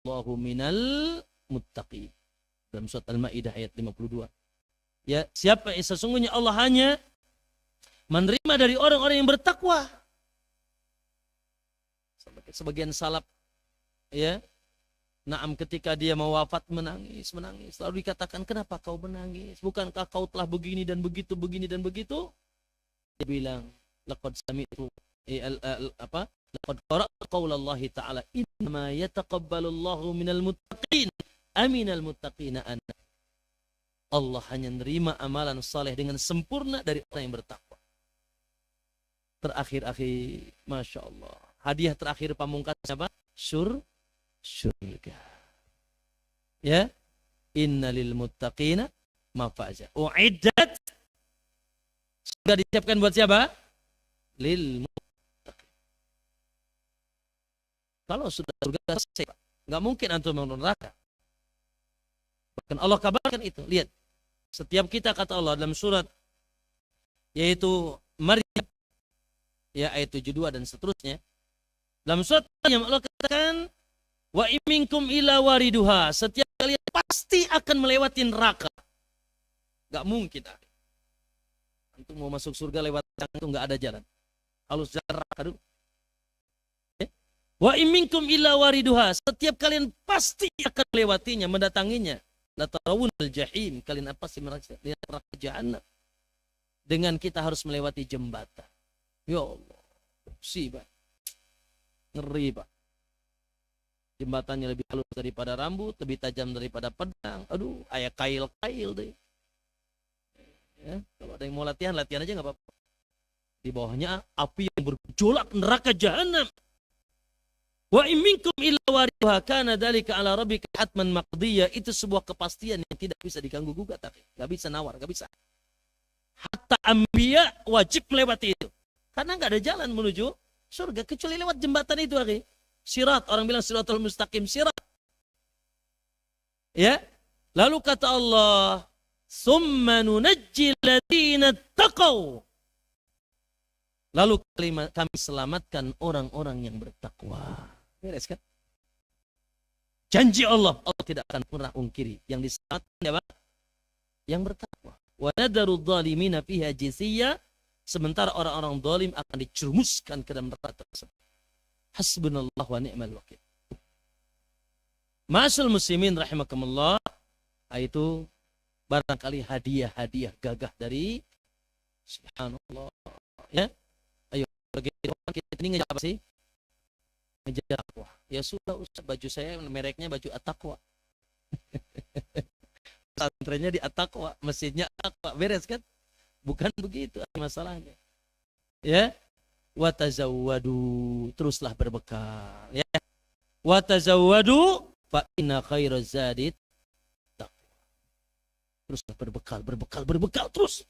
Allahu minal muttaqin. Dalam surat Al-Maidah ayat 52. Ya, siapa sesungguhnya Allah hanya menerima dari orang-orang yang bertakwa. Sebagian salaf ya, naam ketika dia mau wafat menangis. Lalu dikatakan, kenapa kau menangis? Bukankah kau telah begini dan begitu? Dia bilang, laqad sami'tu laqad qara'tu qaulallahi ta'ala innama yataqabbalullahu minal muttaqin aminal muttaqina ana. Allah hanya menerima amalan saleh dengan sempurna dari orang yang bertakwa. Terakhir, Masya Allah, hadiah terakhir pamungkasnya apa? Surga. Ya, innalil muttaqina mafaza. Uiddat. Sudah disiapkan buat siapa? Lil muttaqin. Kalau sudah surga selesai, nggak mungkin antum masuk neraka. Bahkan Allah kabarkan itu. Lihat, setiap kita kata Allah dalam surat yaitu Maryam ya ayat 72 dan seterusnya. Dalam surat yang Allah katakan, wa iminkum ila wariduha, setiap kalian pasti akan melewati neraka. Gak mungkin. Antum mau masuk surga lewat itu gak ada jalan. Harus jalan neraka dulu. Wa iminkum ila wariduha, setiap kalian pasti akan melewatinya, mendatanginya. La tarawunal jahim, kalian pasti melihat neraka jahanam. Dengan kita harus melewati jembatan. Ya Allah, musibah. Ngeri, Pak. Jembatannya lebih halus daripada rambut, lebih tajam daripada pedang. Aduh, ayah kail-kail deh. Ya, kalau ada yang mau latihan aja nggak apa-apa. Di bawahnya api yang bergejolak, neraka jahanam. Wa iminkum illa wariduha kana dzalika ala rabbika hatman maqdiyya, itu sebuah kepastian yang tidak bisa diganggu gugat, enggak bisa nawar, enggak bisa. Hatta anbiya wajib melewati itu. Karena enggak ada jalan menuju surga kecuali lewat jembatan itu, akhi. Sirat, orang bilang siratul mustaqim, sirat. Ya. Lalu kata Allah, "Tsumma nunajjil ladzina taqaw." Lalu kami selamatkan orang-orang yang bertakwa. Beres kan? Janji Allah tidak akan pernah ungkiri. Yang diselamatkan apa? Yang bertakwa. Wa nadaru dhalimina fiha jisiyya, sementara orang-orang zalim akan dicerumuskan ke dalam neraka tersebut. Hasbunallah wa ni'mal wakil. Ma'asyiral muslimin rahimakumullah, itu barangkali hadiah-hadiah gagah dari subhanallah. Ya. Ayo, kita ini ngejar apa sih? Ngejar takwa. Ya sudah, Ustaz, baju saya mereknya baju At-Taqwa. Pesantrennya di At-Taqwa, masjidnya At-Taqwa. Beres kan? Bukan begitu masalahnya. Ya. Wa tazawwadu, teruslah berbekal, ya. Wa tazawwadu fa inna khairaz zadi taqwa. Teruslah berbekal terus.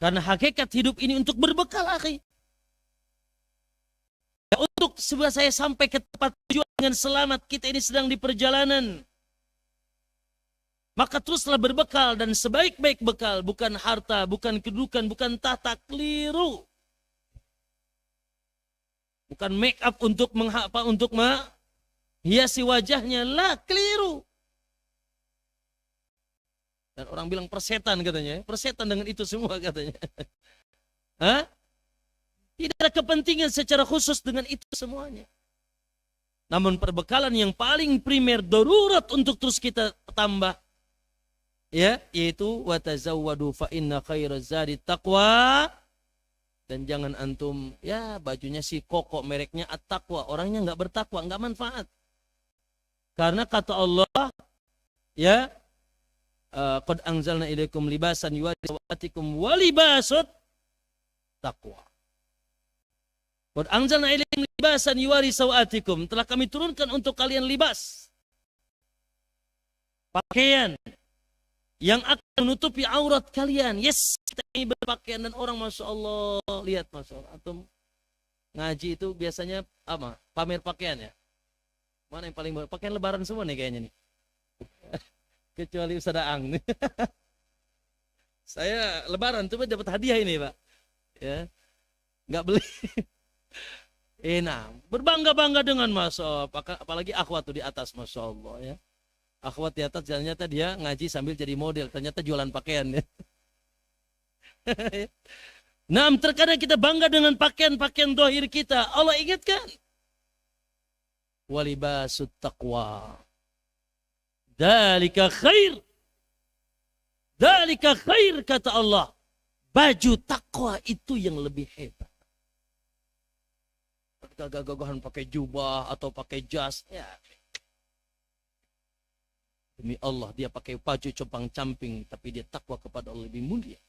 Karena hakikat hidup ini untuk berbekal, akhi. Ya, untuk sebuah saya sampai ke tempat tujuan dengan selamat, kita ini sedang di perjalanan. Maka teruslah berbekal, dan sebaik-baik bekal, bukan harta, bukan kedudukan, bukan tahta, keliru. Bukan make up untuk menghiasi wajahnya, lah, keliru. Dan orang bilang persetan katanya, persetan dengan itu semua katanya. Hah? Tidak ada kepentingan secara khusus dengan itu semuanya. Namun perbekalan yang paling primer, darurat untuk terus kita tambah, ya, yaitu watazawwadu fa inna khairaz zadi taqwa. Dan jangan antum, ya bajunya si koko, mereknya At-Taqwa, orangnya nggak bertakwa, nggak manfaat. Karena kata Allah, ya, qad anzalna ilaikum libasan yuwari sawatikum wa libasut taqwa. Qad anzalna ilaikum libasan yuwari sawatikum, telah kami turunkan untuk kalian libas, pakaian yang akan menutupi aurat kalian. Yes, kita ini berpakaian, dan orang Masya Allah, lihat Masya Allah, antum ngaji itu biasanya apa? Pamer pakaian ya. Mana yang paling pakaian lebaran semua nih kayaknya nih. Kecuali Ustaz Aang. Saya lebaran tuh dapat hadiah ini, Pak. Ya. Enggak beli. Nah, berbangga-bangga dengan apalagi akhwat tuh di atas, Masya Allah ya. Akhwat di atas ternyata dia ngaji sambil jadi model, ternyata jualan pakaian ya. Nah, terkadang kita bangga dengan pakaian-pakaian dohir kita. Allah ingatkan. Walibasut taqwa. Dalika khair. Dalika khair, kata Allah. Baju takwa itu yang lebih hebat. Gagah-gagahan pakai jubah atau pakai jas. Ya. Demi Allah, dia pakai baju compang-camping, tapi dia takwa kepada Allah lebih mulia.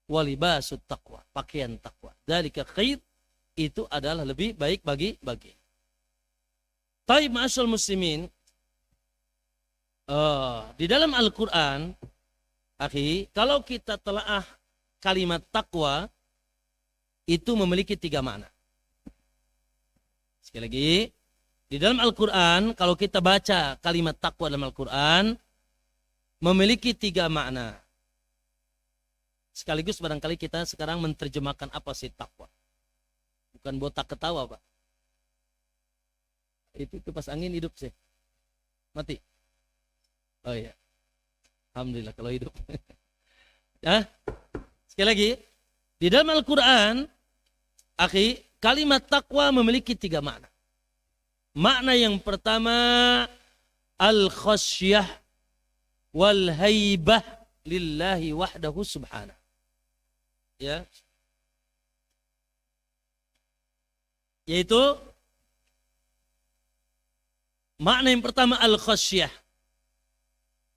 Walibasut taqwa, pakaian takwa. Dalika khair, itu adalah lebih baik bagi. Taib ma'asyal muslimin, di dalam Al-Quran, akhi, kalau kita telaah kalimat takwa, itu memiliki 3 makna. Sekali lagi, di dalam Al-Quran, kalau kita baca kalimat takwa dalam Al-Quran, memiliki 3 makna. Sekaligus barangkali kita sekarang menerjemahkan apa sih takwa. Bukan botak ketawa, Pak. Itu kipas angin hidup sih. Mati. Oh iya. Alhamdulillah kalau hidup. Ya. Sekali lagi. Di dalam Al-Quran, akhi, kalimat takwa memiliki 3 makna. Makna yang pertama, al-khasyah wal haibah lillahi wahdahu subhanahu. Ya. Yaitu makna yang pertama al-khasyah.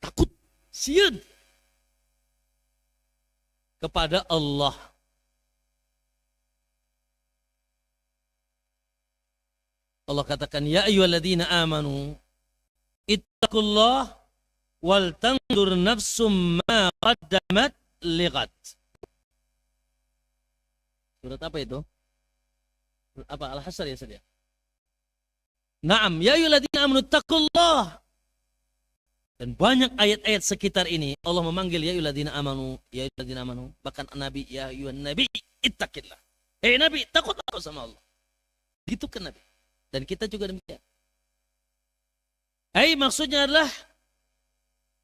Takut, siad kepada Allah. Allah katakan, ya ayyuhalladzina amanu ittaqullah wal tanzur nafsum ma qaddamat lighad. Surat apa itu? Apa Al-Hasyr ya saudara? Naam, ya ayyuhalladzina amanu ittaqullah. Dan banyak ayat-ayat sekitar ini Allah memanggil ya ayyuhalladzina amanu, ya ayyuhalladzina amanu. Bahkan Nabi, ya ayyuhan nabi ittaqillah. Hei Nabi, takut aku sama Allah. Gitu kan Nabi. Dan kita juga demikian. Maksudnya adalah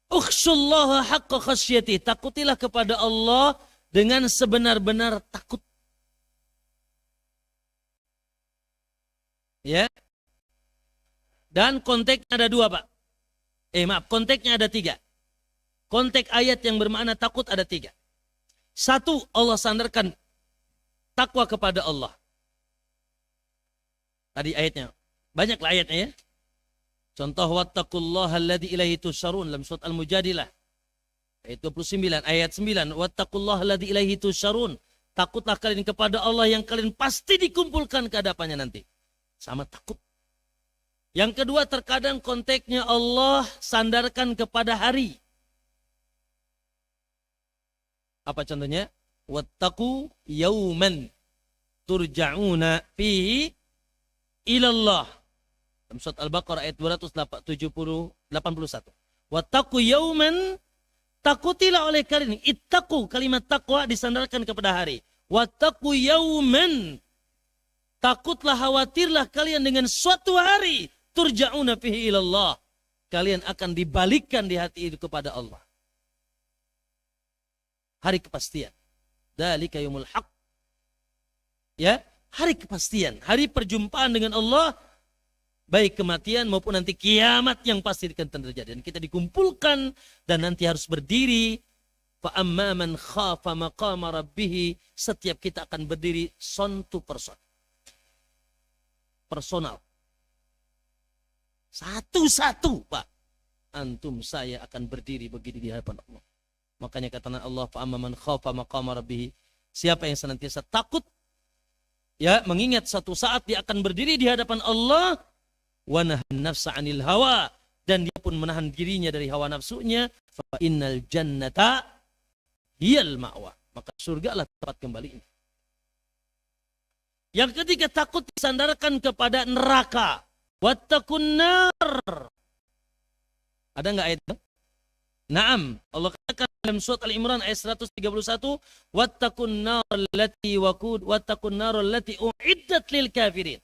ukhshullaha haqqa khasyati. Takutilah kepada Allah dengan sebenar-benar takut. Ya. Dan konteksnya ada 2, Pak. Konteksnya ada 3. Konteks ayat yang bermakna takut ada 3. 1, Allah sandarkan takwa kepada Allah. Tadi ayatnya. Banyaklah ayatnya ya. Contoh, wattaqullaha alladzi ilaihi tusyarun dalam surat Al-Mujadilah. Ayat 29, ayat 9. Wattaqullaha alladzi ilaihi tusyarun. Takutlah kalian kepada Allah yang kalian pasti dikumpulkan ke hadapannya nanti. Sama takut. Yang kedua, terkadang konteksnya Allah sandarkan kepada hari. Apa contohnya? Wattaqu yauman turja'una fihi ilallah. Dalam surat Al-Baqarah ayat 281. Wattaqu yauman, takutilah oleh kalian. Ittaqu, kalimat takwa disandarkan kepada hari. Wattaqu yauman, takutlah, khawatirlah kalian dengan suatu hari. Turja'una fihi ilallah, kalian akan dibalikkan di hati itu kepada Allah. Hari kepastian. Dzalika yaumul haq. Ya, hari kepastian, hari perjumpaan dengan Allah, baik kematian maupun nanti kiamat yang pasti akan terjadi. Dan kita dikumpulkan dan nanti harus berdiri. Fa amma man khafa maqama rabbih, setiap kita akan berdiri son to person. Personal. Satu-satu, Pak. Antum saya akan berdiri begini di hadapan Allah. Makanya kata Allah, fa amma man khafa maqama rabbih, siapa yang senantiasa takut, ya, mengingat satu saat dia akan berdiri di hadapan Allah, wa nahan nafsa 'anil hawa, dan dia pun menahan dirinya dari hawa nafsunya, fa innal jannata hiyal ma'wa, maka surgalah tempat kembalinya. Yang ketiga, takut disandarkan kepada neraka. Wattaqun nar. Ada enggak ayat itu? Naam, Allah katakan dalam surat Al-Imran ayat 131, wattaqun nar allati wattaqun nar allati uiddat lil kafirin.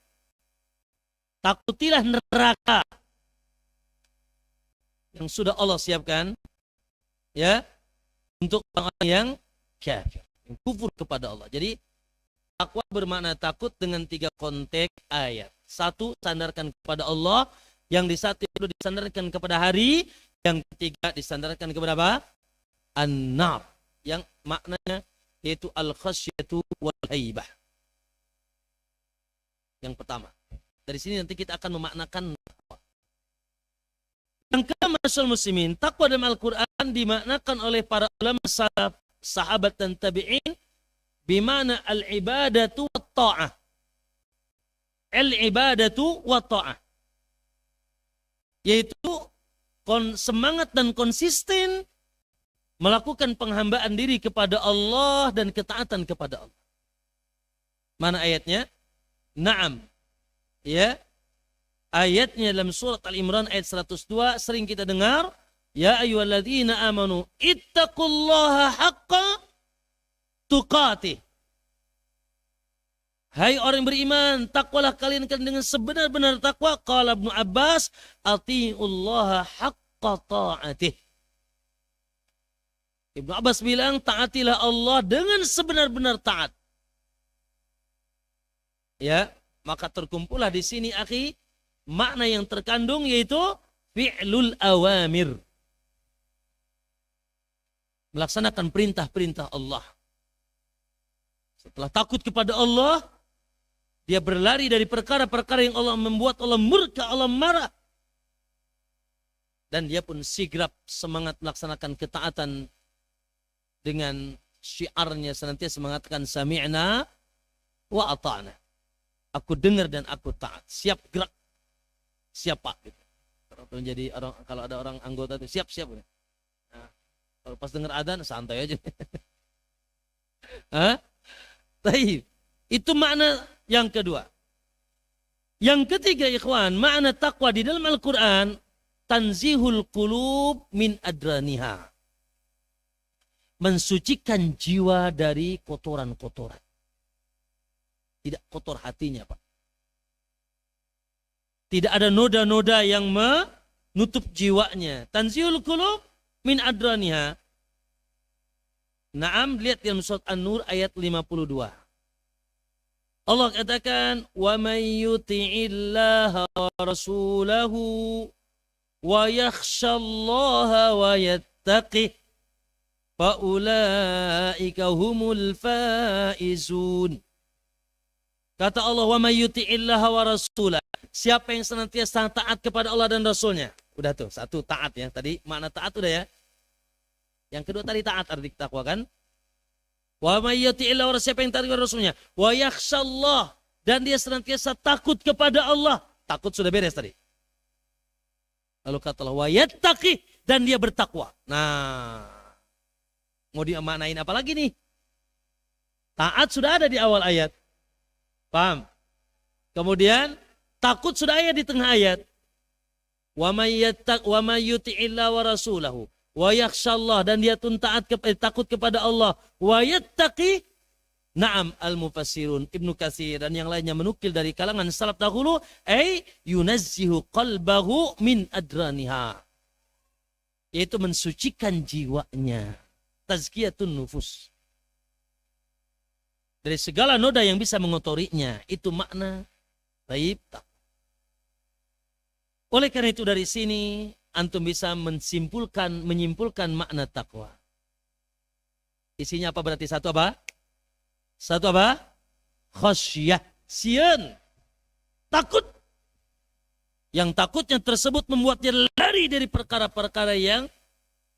Takutilah neraka yang sudah Allah siapkan ya untuk orang yang kafir, yang kufur kepada Allah. Jadi takwa bermakna takut dengan 3 konteks ayat. 1, sandarkan kepada Allah. Yang di 1 disandarkan kepada hari. Yang ketiga disandarkan kepada apa? An-nar. Yang maknanya yaitu al-khasyatu wal haibah. Yang pertama. Dari sini nanti kita akan memaknakan takwa. Yang kedua, masyaallah muslimin, takwa dalam Al-Quran dimaknakan oleh para ulama salaf, sahabat dan tabi'in bimana al-ibadatu wa ta'ah. Al-ibadatu wa ta'ah. Yaitu semangat dan konsisten melakukan penghambaan diri kepada Allah dan ketaatan kepada Allah. Mana ayatnya? Naam. Ya. Ayatnya dalam surat Al-Imran ayat 102 sering kita dengar, ya ayyuhalladzina amanu ittaqullaha haqqa tuqatih. Hai orang beriman, takwalah kalian dengan sebenar-benar takwa. Qala Ibnu Abbas, atiullaha haqqa ta'atih. Ibnu Abbas bilang, taatilah Allah dengan sebenar-benar taat. Ya, maka terkumpullah di sini akhi makna yang terkandung yaitu fi'lul awamir. Melaksanakan perintah-perintah Allah. Setelah takut kepada Allah, dia berlari dari perkara-perkara yang Allah membuat Allah murka, Allah marah. Dan dia pun sigap semangat melaksanakan ketaatan dengan syiarnya senantiasa mengatakan sami'na wa ata'na. Aku dengar dan aku taat. Siap gerak. Siapa gitu. Kalau ada orang anggota itu siap-siap. Nah, kalau pas dengar adzan santai aja. Hah? Baik. Itu makna yang kedua. Yang ketiga ikhwan, makna takwa di dalam Al-Quran, tanzihul qulub min adraniha. Mensucikan jiwa dari kotoran-kotoran. Tidak kotor hatinya, Pak. Tidak ada noda-noda yang menutup jiwanya. Tanzihul qulub min adraniha. Naam, lihat dalam surat An-Nur ayat 52. Allah katakan, wa may yuti'illaha wa rasulahu wa yakhshallaha wa yattaqih fa ulaika humul faizun. Kata Allah, wa may yuti'illaha wa rasulahu. Siapa yang senantiasa taat kepada Allah dan Rasulnya. Udah tuh, 1 taat ya. Tadi makna taat udah ya. Yang kedua tadi taat arti takwa kan. Wa may yuti'illah, orang siapa yang taat kepada Rasulnya. Wa yakhshallah, dan dia senantiasa takut kepada Allah. Takut sudah beres tadi. Lalu kata Allah, wa yattaqi, dan dia bertakwa. Nah, mau dimaknain apa lagi nih? Taat sudah ada di awal ayat. Paham? Kemudian takut sudah ada di tengah ayat. Wa may yuti'illah wa rasulahu wa yakhshallah, dan dia takut kepada Allah. Wa yattaqi. Naam, al-mufassirun Ibnu Katsir dan yang lainnya menukil dari kalangan salaf dahulu, yunazzihu qalbahu min adraniha. Yaitu mensucikan jiwanya. Tazkiyatun nufus. Dari segala noda yang bisa mengotorinya. Itu makna taib. Oleh karena itu dari sini antum bisa menyimpulkan makna takwa. Isinya apa berarti? 1 apa? 1 apa? Khasyah. Sien. Takut. Yang takutnya tersebut membuat dia lari dari perkara-perkara yang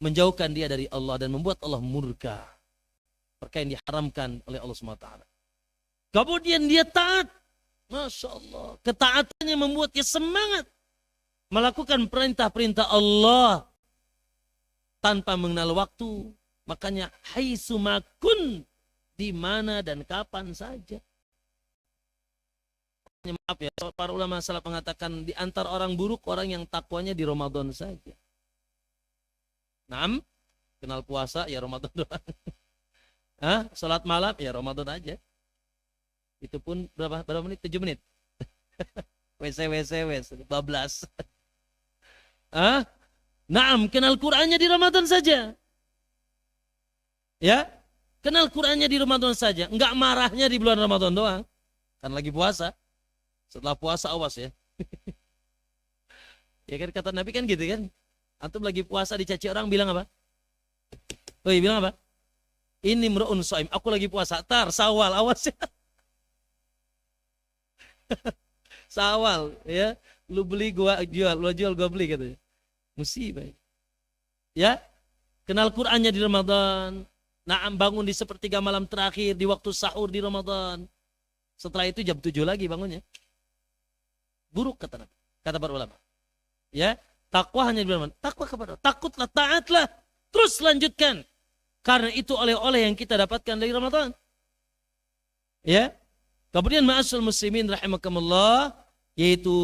menjauhkan dia dari Allah dan membuat Allah murka. Perkara yang diharamkan oleh Allah SWT. Kemudian dia taat. Masya Allah. Ketaatannya membuat dia semangat melakukan perintah-perintah Allah tanpa mengenal waktu. Makanya haitsumakun, di mana dan kapan saja. Maaf ya, para ulama salaf mengatakan di antara orang buruk orang yang takwanya di Ramadan saja. Naam, kenal puasa ya Ramadan doang. Hah? Salat malam ya Ramadan aja. Itu pun berapa menit? 7 menit. WC, bablas. Hah? Naam, kenal Qur'annya di Ramadan saja. Ya, kenal Qur'annya di Ramadan saja. Enggak marahnya di bulan Ramadan doang. Kan lagi puasa. Setelah puasa awas ya. Ya kan kata Nabi kan gitu kan. Antum lagi puasa dicaci orang bilang apa? Woi, bilang apa? Ini mru'un shaim, aku lagi puasa. Tar, sawal, awas ya. Sawal, ya. Lu beli gua jual, lu jual gua beli katanya. Musibah. Ya. Kenal Qur'annya di Ramadan. Naam, bangun di sepertiga malam terakhir di waktu sahur di Ramadan. Setelah itu jam 7 lagi bangunnya. Buruk kata Nabi, kata para ulama. Ya, takwa hanya di Ramadan. Takwa kepada Allah. Takutlah, taatlah. Terus lanjutkan. Karena itu oleh-oleh yang kita dapatkan dari Ramadan. Ya. Kemudian ma'asyal muslimin rahimakumullah, yaitu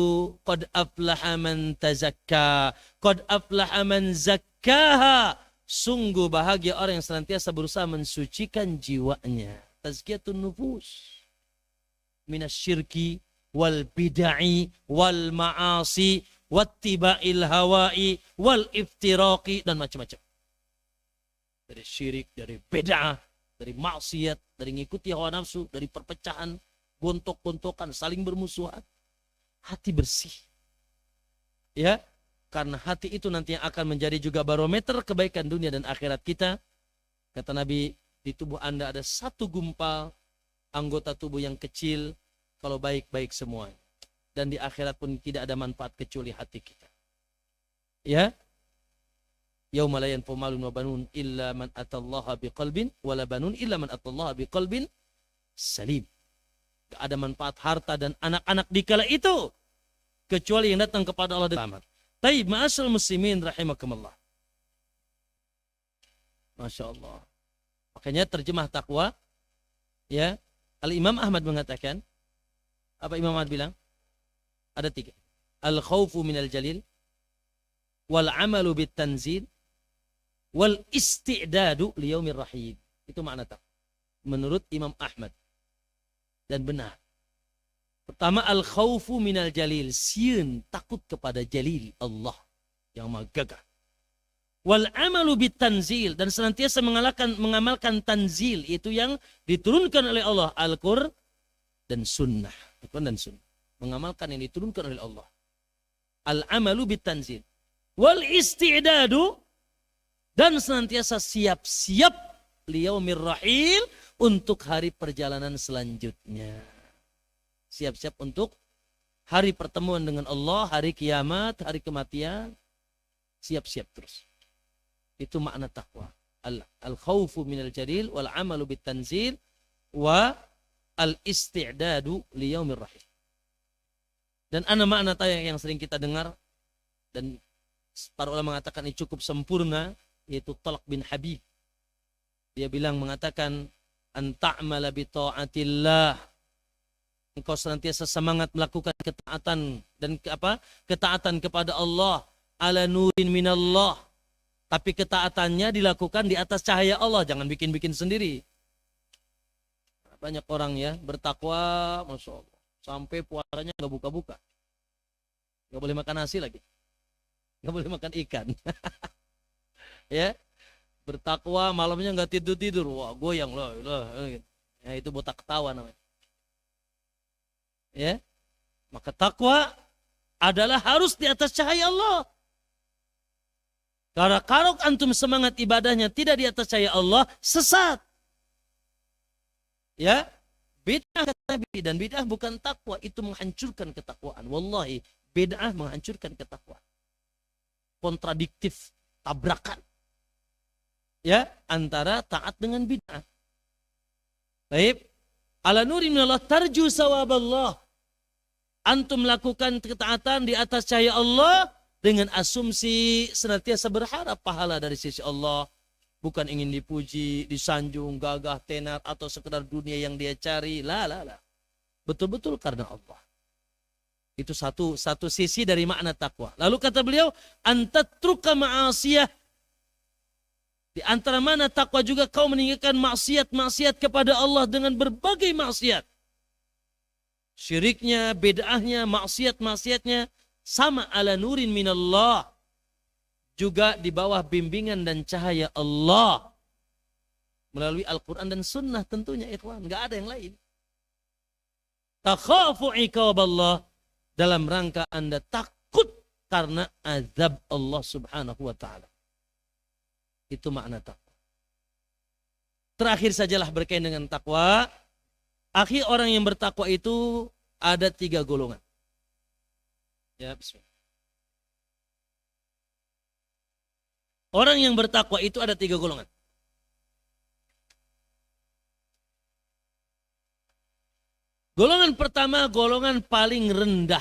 qad aflaha man tazakka, qad aflaha man zakkaha. Sungguh bahagia orang yang senantiasa berusaha mensucikan jiwanya. Tazkiyatun nufus minasyirki wal bid'i wal ma'asi wattiba'il hawa'i wal iftiraqi, dan macam-macam. Dari syirik, dari bid'ah, dari maksiat, dari ngikuti hawa nafsu, dari perpecahan, gontok-gontokan, saling bermusuhan. Hati bersih. Ya, karena hati itu nanti yang akan menjadi juga barometer kebaikan dunia dan akhirat kita. Kata Nabi, di tubuh Anda ada satu gumpal anggota tubuh yang kecil, kalau baik-baik semua. Dan di akhirat pun tidak ada manfaat kecuali hati kita. Ya. Yauma la yanfa'u malun wa banun illa man atallaha biqalbin wala banun illa man atallaha biqalbin salim. Tidak ada manfaat harta dan anak-anak dikala itu kecuali yang datang kepada Allah dan selamat. Taib, ma'asyal muslimin rahimakumullah. Masya Allah. Makanya terjemah takwa, ya, Al-Imam Ahmad mengatakan, apa Imam Ahmad bilang? Ada 3. Al-khawfu minal jalil, wal amalu bit tanzil, wal isti'dadu liyaumir rahim. Itu makna takwa menurut Imam Ahmad. Dan benar. Pertama, al-khawfu minal jalil, sieun takut kepada jalil Allah yang maha gagah. Wal amalu bit tanzil, dan senantiasa mengamalkan tanzil, itu yang diturunkan oleh Allah, Al-Qur'an dan sunnah. Al-Qur'an dan sunnah. Mengamalkan yang diturunkan oleh Allah. Al-amalu bit tanzil. Wal isti'dadu, dan senantiasa siap-siap liyaumir rahil, untuk hari perjalanan selanjutnya. Siap-siap untuk hari pertemuan dengan Allah, hari kiamat, hari kematian. Siap-siap terus. Itu makna takwa. Al-khawfu minal jalil, wal amalu bit tanzil, wa al-isti'dadu liyaumir rahil. Dan ana makna yang sering kita dengar, dan para ulama mengatakan ini cukup sempurna, yaitu Talq bin Habib. Dia mengatakan, anta'mala bi ta'atillah. Engkau senantiasa semangat melakukan ketaatan dan ketaatan kepada Allah ala nurin minallah. Tapi ketaatannya dilakukan di atas cahaya Allah, jangan bikin-bikin sendiri. Banyak orang ya bertakwa, Masya Allah, sampai puasanya nggak buka-buka, nggak boleh makan nasi lagi, nggak boleh makan ikan. Ya, bertakwa malamnya nggak tidur, wah goyang loh, ya itu botak ketawa namanya. Ya, maka takwa adalah harus di atas cahaya Allah. Karena kalau antum semangat ibadahnya tidak di atas cahaya Allah, sesat. Ya, bid'ah kata Nabi, dan bid'ah bukan takwa, itu menghancurkan ketakwaan. Wallahi, bid'ah menghancurkan ketakwaan. Kontradiktif, tabrakan. Ya, antara taat dengan bid'ah. Baik, ala nuri minallah tarju sawaballah. Antum melakukan ketaatan di atas cahaya Allah dengan asumsi senantiasa berharap pahala dari sisi Allah, bukan ingin dipuji, disanjung, gagah, tenar, atau sekedar dunia yang dia cari. La. Betul-betul karena Allah. Itu satu sisi dari makna takwa. Lalu kata beliau, antatruka ma'asiyah, Di antara mana takwa juga kau meninggalkan maksiat-maksiat kepada Allah dengan berbagai maksiat. Syiriknya, bid'ahnya, maksiat-maksiatnya sama ala nurin minallah. Juga di bawah bimbingan dan cahaya Allah. Melalui Al-Quran dan Sunnah tentunya ikhwan. Nggak ada yang lain. Takhafu iqaballah. Dalam rangka Anda takut karena azab Allah subhanahu wa ta'ala. Itu makna takwa. Terakhir sajalah berkaitan dengan takwa. Akhir orang yang bertakwa itu ada 3 golongan. Ya, bismillah. Orang yang bertakwa itu ada 3 golongan. Golongan pertama, golongan paling rendah.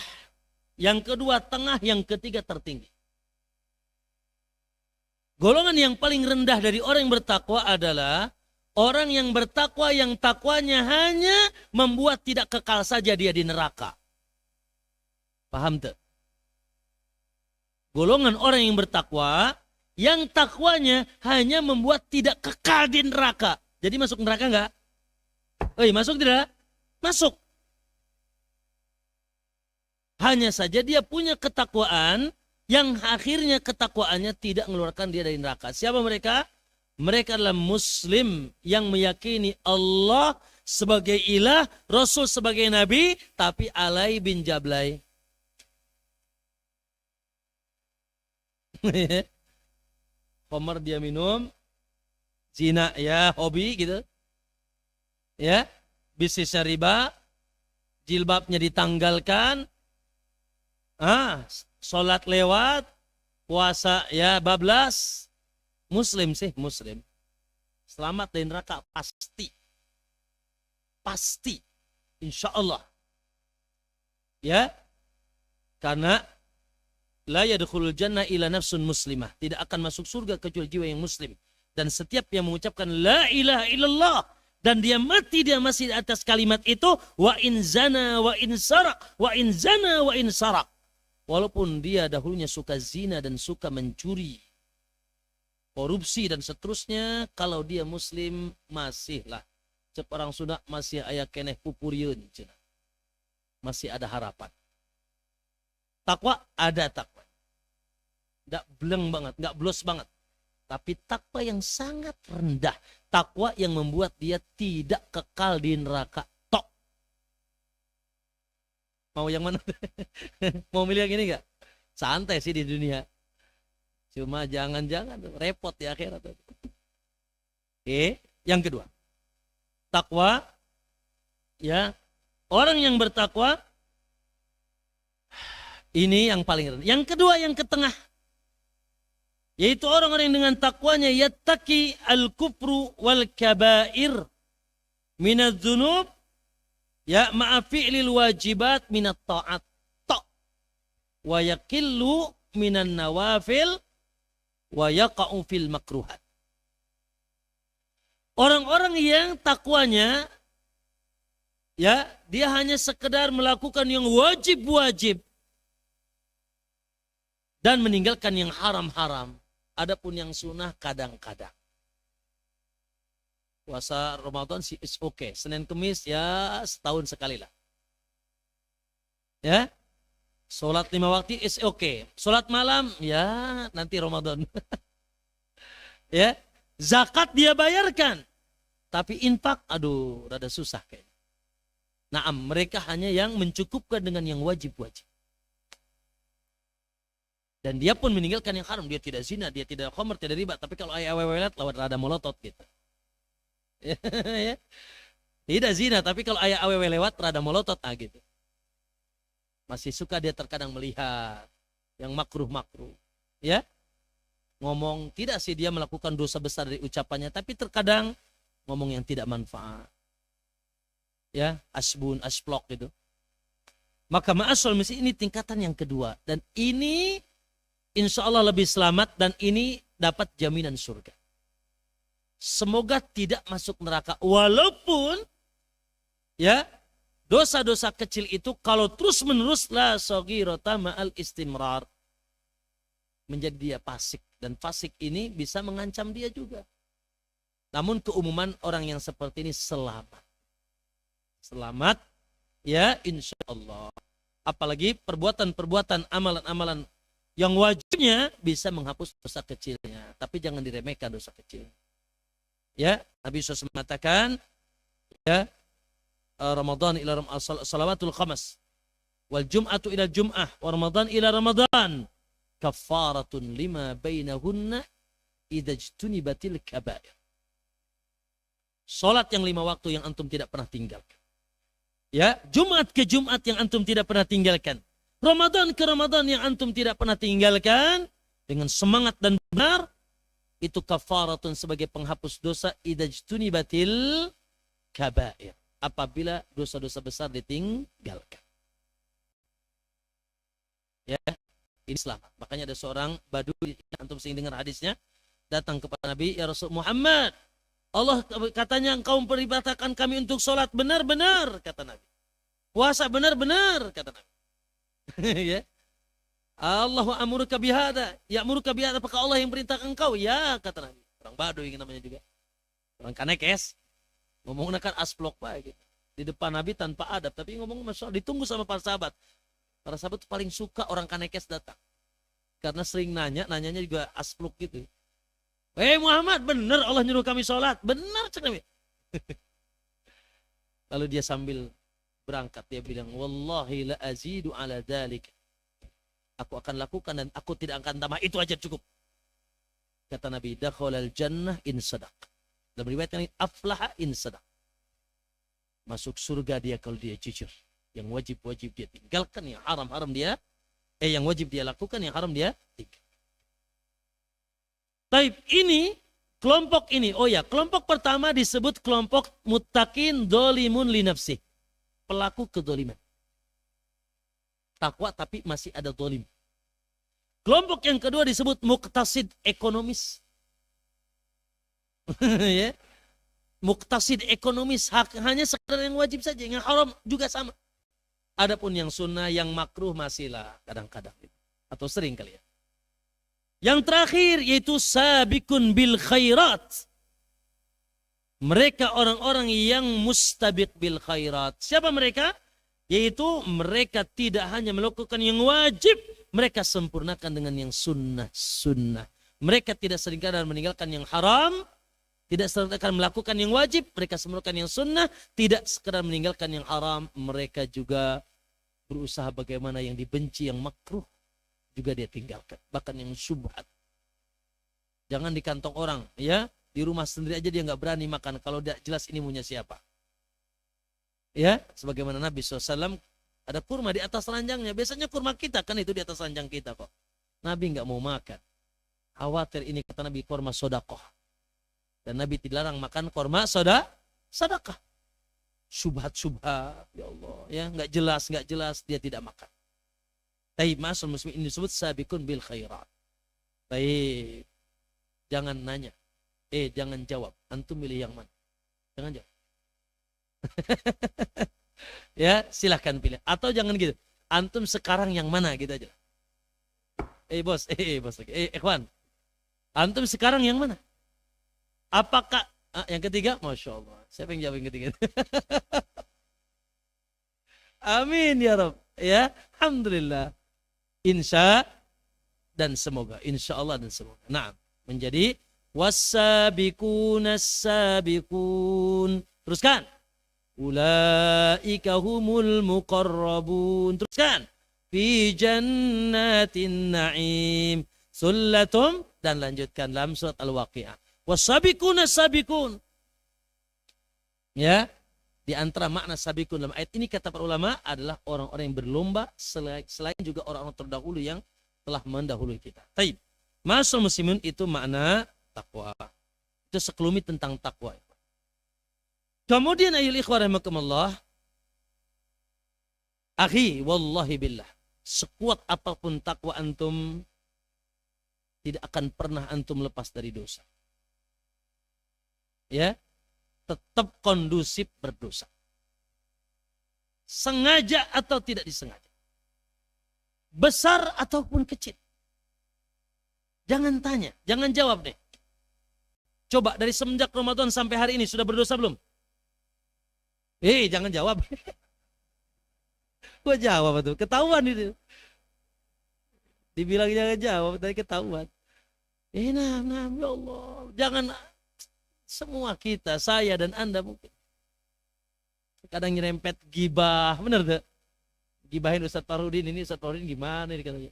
Yang kedua, tengah. Yang ketiga, tertinggi. Golongan yang paling rendah dari orang yang bertakwa adalah orang yang bertakwa yang takwanya hanya membuat tidak kekal saja dia di neraka. Paham tak? Golongan orang yang bertakwa yang takwanya hanya membuat tidak kekal di neraka. Jadi masuk neraka enggak? Masuk tidak? Masuk. Hanya saja dia punya ketakwaan yang akhirnya ketakwaannya tidak mengeluarkan dia dari neraka. Siapa mereka? Mereka adalah muslim yang meyakini Allah sebagai ilah, Rasul sebagai nabi, tapi alai bin jablai. Homer dia minum, zina ya hobi gitu. Ya, bisnisnya riba, jilbabnya ditanggalkan. Sholat lewat, puasa ya bablas. Muslim sih, muslim. Selamat dari neraka pasti. Pasti. Insya Allah. Ya. Karena la yadkhulul jannah ila nafsun muslimah. Tidak akan masuk surga kecuali jiwa yang muslim. Dan setiap yang mengucapkan la ilaha illallah dan dia mati dia masih di atas kalimat itu, wa in zana wa in sarak, wa in zana wa in sarak. Walaupun dia dahulunya suka zina dan suka mencuri, korupsi dan seterusnya, kalau dia muslim masihlah. Cep orang Sunda masih aya keneh pupurieun. Masih ada harapan. Takwa ada takwa. Enggak bleng banget, enggak blos banget. Tapi takwa yang sangat rendah. Takwa yang membuat dia tidak kekal di neraka. Mau yang mana? Mau milih yang ini gak? Santai sih di dunia. Cuma jangan-jangan repot di akhirat. Yang kedua. Takwa. Ya. Orang yang bertakwa. Ini yang paling rendah. Yang kedua, yang ke tengah. Yaitu orang-orang dengan takwanya. Yattaki al-kufru wal kabair. Minadz dzunub. Ya ma'afi'lil wajibat minat ta'at ta' wa yakillu minan nawafil wa yaqa'u fil makruhat. Orang-orang yang takwanya ya dia hanya sekedar melakukan yang wajib-wajib dan meninggalkan yang haram-haram. Adapun yang sunnah kadang-kadang. Puasa Ramadan sih is okay. Senin Kemis ya setahun sekali lah. Ya. Sholat 5 waktu is okay. Sholat malam ya nanti Ramadan. Ya. Zakat dia bayarkan. Tapi infak aduh rada susah kayaknya. Nah, mereka hanya yang mencukupkan dengan yang wajib-wajib. Dan dia pun meninggalkan yang haram. Dia tidak zina, dia tidak khamr, tidak riba. Tapi kalau ayah wewelet lawat rada molotot gitu. Ya. Tidak zina, tapi kalau ayah awewe lewat rada molotot gitu. Masih suka dia terkadang melihat yang makruh-makruh. Ya. Ngomong tidak sih dia melakukan dosa besar dari ucapannya, tapi terkadang ngomong yang tidak manfaat. Ya, asbun, asplok gitu. Maka ma'asol mesti ini tingkatan yang kedua dan ini insya Allah lebih selamat dan ini dapat jaminan surga. Semoga tidak masuk neraka. Walaupun ya dosa-dosa kecil itu kalau terus menerus la saghirata ma'al istimrar. Menjadi dia fasik. Dan fasik ini bisa mengancam dia juga. Namun keumuman orang yang seperti ini selamat. Selamat, ya insya Allah. Apalagi perbuatan-perbuatan, amalan-amalan yang wajibnya bisa menghapus dosa kecilnya. Tapi jangan diremehkan dosa kecil. Ya, Nabi SAW mengatakan, ya, Ramadan ila salawatul khamas, wal jum'atu ila jum'ah, wa Ramadan ila Ramadan, kafaratun lima bainahunna idza ijtunibatil kabair. Salat yang 5 waktu yang antum tidak pernah tinggalkan. Ya, Jumat ke Jumat yang antum tidak pernah tinggalkan. Ramadan ke Ramadan yang antum tidak pernah tinggalkan dengan semangat dan benar, itu kafaratun sebagai penghapus dosa idza ijtunibatil kabair. Apabila dosa-dosa besar ditinggalkan. Ya, ini selamat. Makanya ada seorang Badui, antum sering dengar hadisnya, datang kepada Nabi, ya Rasul Muhammad, Allah katanya engkau memperintahkan kami untuk sholat benar-benar, kata Nabi. Puasa benar-benar, kata Nabi. Ya. Allahu amuruka bihada, ya'muruka bihada, apakah Allah yang perintahkan engkau? Ya, kata Nabi. Orang Badui namanya juga. Orang Kanekes. Ngomongnya kan asplok pak gitu. Di depan Nabi tanpa adab, tapi ngomong masalah ditunggu sama para sahabat. Para sahabat paling suka orang Kanekes datang. Karena sering nanyanya juga asplok gitu. Muhammad, benar Allah nyuruh kami sholat. Benar, cak Nabi. Lalu dia sambil berangkat, dia bilang, wallahi la azidu ala dhalik. Aku akan lakukan dan aku tidak akan tambah, itu aja cukup. Kata Nabi, dakhalal jannah in sadaq. Dalam riwayat ini, aflaha in sadaq. Masuk surga dia kalau dia jujur. Yang wajib-wajib dia tinggalkan, yang haram-haram dia, yang wajib dia lakukan, yang haram dia tinggalkan. Taib, ini kelompok ini, oh ya, kelompok pertama disebut kelompok muttaqin dolimun li nafsih, pelaku kedoliman. Takwa tapi masih ada dolim. Kelompok yang kedua disebut muqtasid ekonomis. Ya. Muqtasid ekonomis, hanya sekedar yang wajib saja, yang haram juga sama. Adapun yang sunnah, yang makruh masihlah kadang-kadang atau sering kali ya. Yang terakhir yaitu sabikun bil khairat. Mereka orang-orang yang mustabiq bil khairat. Siapa mereka? Yaitu mereka tidak hanya melakukan yang wajib, mereka sempurnakan dengan yang sunnah-sunnah. Mereka tidak sekadar meninggalkan yang haram, tidak sekadar melakukan yang wajib, mereka sempurnakan yang sunnah, tidak sekadar meninggalkan yang haram, mereka juga berusaha bagaimana yang dibenci, yang makruh, juga dia tinggalkan. Bahkan yang syubhat. Jangan di kantong orang, ya. Di rumah sendiri aja dia nggak berani makan kalau tidak jelas ini punya siapa. Ya, sebagaimana Nabi SAW ada kurma di atas ranjangnya. Biasanya kurma kita kan itu di atas ranjang kita kok. Nabi nggak mau makan. Khawatir ini kata Nabi kurma sodakoh. Dan Nabi dilarang makan kurma sedekah. Syubhat, ya Allah, ya nggak jelas dia tidak makan. Taib, masul muslim ini disebut sabikun bil khairat. Taib, jangan nanya, jangan jawab. Antum milih yang mana? Jangan jawab. Ya, silahkan pilih. Atau jangan gitu. Antum sekarang yang mana gitu aja. Bos, ikhwan. Antum sekarang yang mana? Apakah yang ketiga? Masya Allah. Siapa yang jawab yang ketiga? Amin ya Rabb. Ya, alhamdulillah. Insya dan semoga. Insya Allah dan semoga. Nah, menjadi was-sabiqun as-sabiqun. Teruskan. Ulaika humul muqarrabun. Teruskan. Fi jannatin na'im. Sullatum. Dan lanjutkan dalam surat Al-Waqi'ah. Was-sabiqun as-sabiqun. Ya. Di antara makna sabiqun dalam ayat ini kata para ulama adalah orang-orang yang berlomba selain juga orang-orang terdahulu yang telah mendahului kita. Taib. Masul muslimin itu makna takwa. Itu sekelumit tentang takwa. Kemudian ayul ikhwan rahimakumullah. Akhi wallahi billah. Sekuat apapun takwa antum tidak akan pernah antum lepas dari dosa. Ya. Tetap kondusif berdosa. Sengaja atau tidak disengaja. Besar ataupun kecil. Jangan tanya, jangan jawab deh. Coba dari semenjak Ramadan sampai hari ini sudah berdosa belum? Jangan jawab. Gua jawab tuh, ketahuan itu. Dibilang jangan jawab, tadi ketahuan. Ya Allah. Jangan semua kita, saya dan Anda mungkin. Kadang nyerempet gibah, bener tuh? Gibahin Ustadz Farudin, ini Ustadz Farudin gimana ini katanya.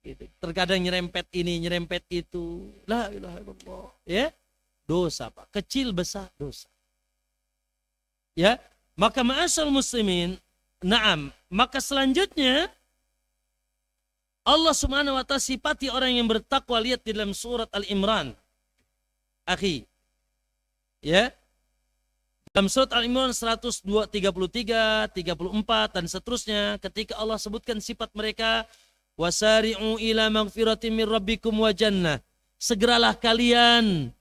Gitu. Terkadang nyerempet ini, nyerempet itu. La ilaha illallah. Ya, dosa Pak. Kecil besar dosa. Ya, maka ma'asyal muslimin, na'am. Maka selanjutnya Allah Subhanahu wa ta'ala sifati orang yang bertakwa, lihat di dalam surat Al-Imran. Akhi. Ya. Dalam surat Al-Imran 133, 34 dan seterusnya, ketika Allah sebutkan sifat mereka, wasari'u ila magfiratin min rabbikum wa jannah. Segeralah kalian,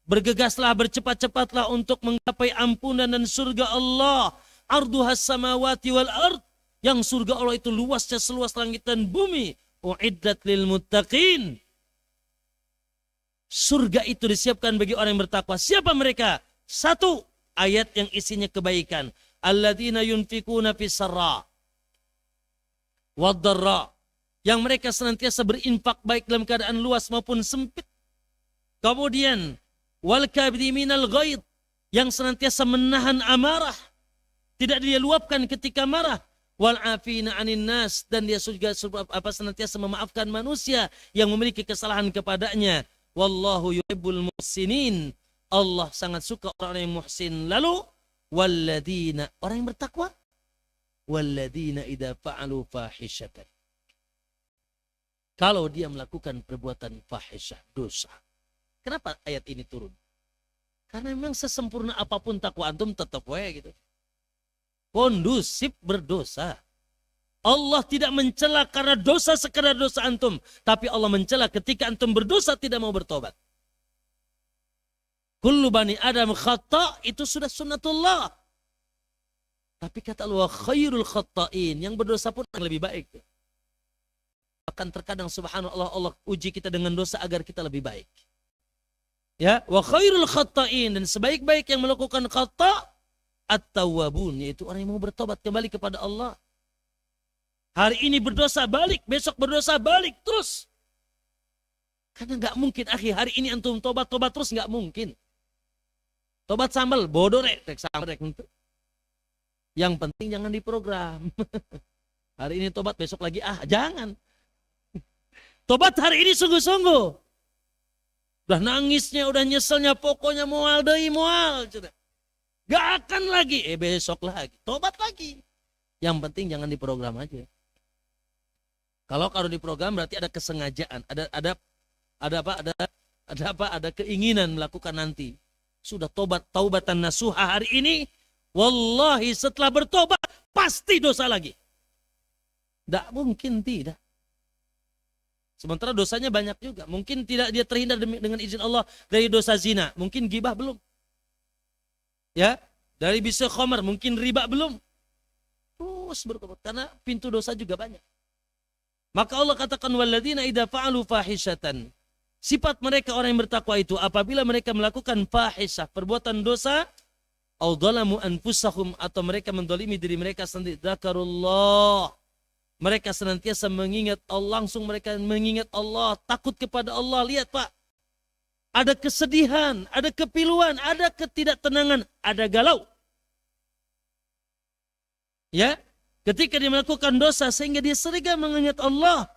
bergegaslah, bercepat-cepatlah untuk menggapai ampunan dan surga Allah. Arduhas samawati wal ard. Yang surga Allah itu luasnya seluas langit dan bumi. Uiddat lil muttaqin. Surga itu disiapkan bagi orang yang bertakwa. Siapa mereka? Satu, ayat yang isinya kebaikan. Alladzina yunfikuna fis sarra wad dharra. Yang mereka senantiasa berinfak baik dalam keadaan luas maupun sempit. Kemudian wal kadhiminal ghaid, yang senantiasa menahan amarah, tidak dia luapkan ketika marah. Wal afina 'anin nas, dan dia juga senantiasa memaafkan manusia yang memiliki kesalahan kepadanya. Wallahu yuhibbul muhsinin. Allah sangat suka orang yang muhsin. Lalu walladzina, orang yang bertakwa, walladzina idza fa'alu fahishatan. Kalau dia melakukan perbuatan fahisyah, dosa. Kenapa ayat ini turun? Karena memang sesempurna apapun takwa antum tetap gitu. Kondusif berdosa. Allah tidak mencela karena dosa sekadar dosa antum, tapi Allah mencela ketika antum berdosa tidak mau bertobat. Kullu bani Adam khata', itu sudah sunnatullah. Tapi kata Allah, khairul khata'in, yang berdosa pun yang lebih baik. Bahkan terkadang subhanallah Allah uji kita dengan dosa agar kita lebih baik. Ya, wa khairul khata'in, dan sebaik-baik yang melakukan khata' at-tawwabun, yaitu orang yang mau bertobat kembali kepada Allah. Hari ini berdosa balik, besok berdosa balik terus. Karena nggak mungkin, akhi, hari ini antum tobat terus nggak mungkin. Tobat sambal, bodoh rek sambal rek. Yang penting jangan diprogram. Hari ini tobat, besok lagi jangan. Tobat hari ini sungguh-sungguh. Udah nangisnya, udah nyeselnya, pokoknya mual deui mual. Gak akan lagi, besok lagi, tobat lagi. Yang penting jangan diprogram aja. Kalau diprogram berarti ada kesengajaan, ada keinginan melakukan nanti. Sudah taubatan nasuha hari ini, wallahi setelah bertobat pasti dosa lagi. Tidak mungkin tidak. Sementara dosanya banyak juga. Mungkin tidak dia terhindar dengan izin Allah dari dosa zina. Mungkin gibah belum. Ya, dari bisa khamar, mungkin riba belum. Terus bertobat karena pintu dosa juga banyak. Maka Allah katakan walladzina idza fa'alu fahishatan. Sifat mereka orang yang bertakwa itu apabila mereka melakukan fahisyah, perbuatan dosa, au dzalamu anfusahum, atau mereka mendolimi diri mereka sendiri, dzakarullah. Mereka senantiasa mengingat Allah, langsung mereka mengingat Allah, takut kepada Allah. Lihat Pak, ada kesedihan, ada kepiluan, ada ketidaktenangan, ada galau. Ya, ketika dia melakukan dosa sehingga dia sering mengingat Allah.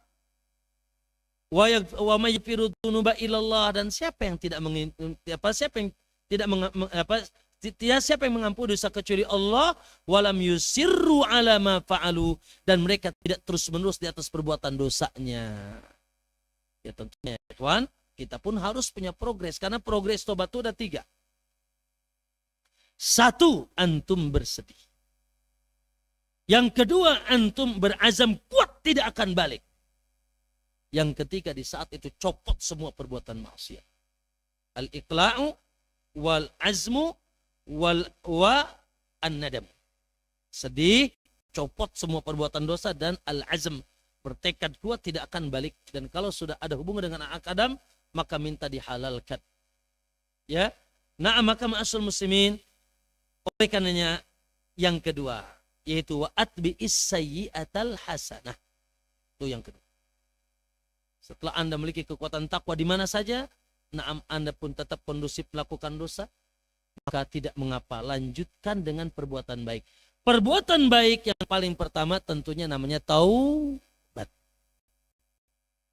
Wa may yaghfiru dzunuba illallah, dan siapa yang tidak siapa yang mengampuni dosa kecuali Allah. Walam yusirru ala ma fa'alu, dan mereka tidak terus-menerus di atas perbuatan dosanya. Ya tentunya kawan, kita pun harus punya progres, karena progres tobat itu ada 3. 1, antum bersedih. Yang kedua, antum berazam kuat tidak akan balik. Yang ketiga, di saat itu copot semua perbuatan maksiat. Al-iqla'u wal azmu wa an-nadam. Sedih, copot semua perbuatan dosa, dan al-azm, bertekad kuat tidak akan balik, dan kalau sudah ada hubungan dengan anak Adam maka minta dihalalkan. Ya, nah maka ma'asyul muslimin, oleh karenanya yang kedua yaitu wa atbi'is sayyi'atal hasanah. Itu yang kedua. Setelah Anda memiliki kekuatan takwa di mana saja, nah Anda pun tetap kondusif melakukan dosa, maka tidak mengapa, lanjutkan dengan perbuatan baik. Perbuatan baik yang paling pertama tentunya namanya taubat.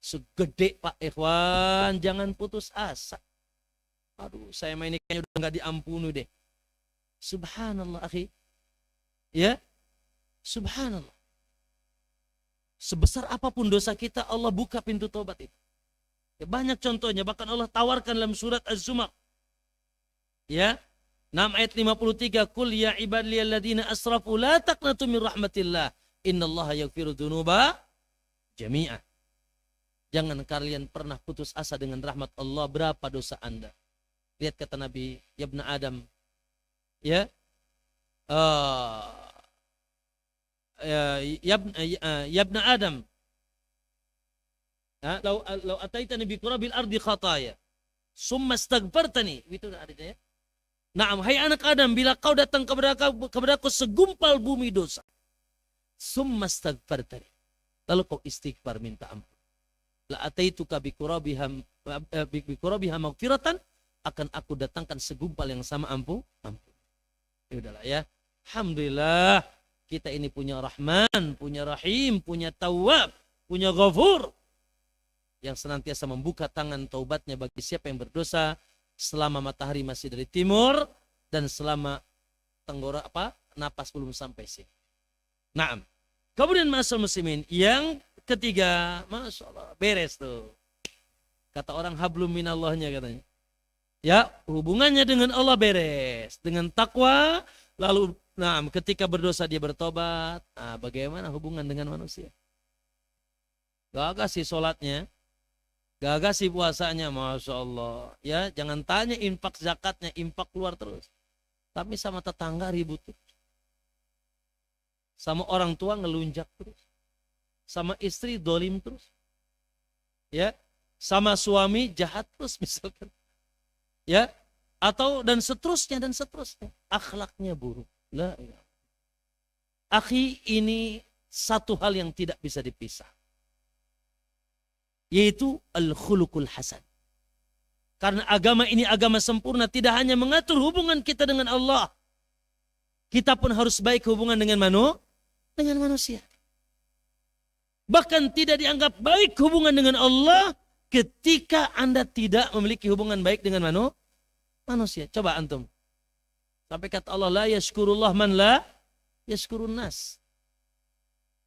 Segede Pak Ikhwan, jangan putus asa. Aduh, saya main ini kayaknya udah nggak diampuni deh. Subhanallah, akhi. Ya, subhanallah. Sebesar apapun dosa kita, Allah buka pintu taubat itu. Ya, banyak contohnya, bahkan Allah tawarkan dalam surat Az-Zumar. Ya, 6 ayat 53, Qul ya ibadiyalladzina asrafu la taqnatu min rahmatillah, innallaha yaghfiru dzunuba jami'ah. Jangan kalian pernah putus asa dengan rahmat Allah. Berapa dosa Anda? Lihat kata Nabi, ya ibna Adam, ya, ya ibna Adam, lau ataitani bi qurabil ardi khataya summa astaghfartani, itu artinya ya. Naam, hai anak Adam, bila kau datang kepadaku segumpal bumi dosa, summa astaghfartani, lalu kau istighfar minta ampun, la ataituka bi qurabiha maghfiratan, akan aku datangkan segumpal yang sama ampun. Ya udahlah ya. Alhamdulillah kita ini punya Rahman, punya Rahim, punya Tawwab, punya Ghafur yang senantiasa membuka tangan taubatnya bagi siapa yang berdosa selama matahari masih dari timur dan selama napas belum sampai sini. Naam. Kemudian ma'asyiral muslimin, yang ketiga, Masya Allah, beres tuh. Kata orang hablum minallahnya katanya. Ya, hubungannya dengan Allah beres. Dengan takwa, lalu ketika berdosa dia bertobat. Nah, bagaimana hubungan dengan manusia? Gagah sih sholatnya, gagah sih puasanya, Masya Allah. Ya, jangan tanya infak zakatnya, infak keluar terus. Tapi sama tetangga ribut terus. Sama orang tua ngelunjak terus. Sama istri dolim terus. Ya, sama suami jahat terus misalkan. Ya, atau dan seterusnya. Akhlaknya buruk. La ilaha. Akhi, ini satu hal yang tidak bisa dipisah, yaitu al-khuluqul hasan. Karena agama ini agama sempurna, tidak hanya mengatur hubungan kita dengan Allah, kita pun harus baik hubungan dengan manusia. Bahkan tidak dianggap baik hubungan dengan Allah ketika Anda tidak memiliki hubungan baik dengan manusia. Coba antum. Sampai kata Allah, la yashkurullah man la yashkurun nas.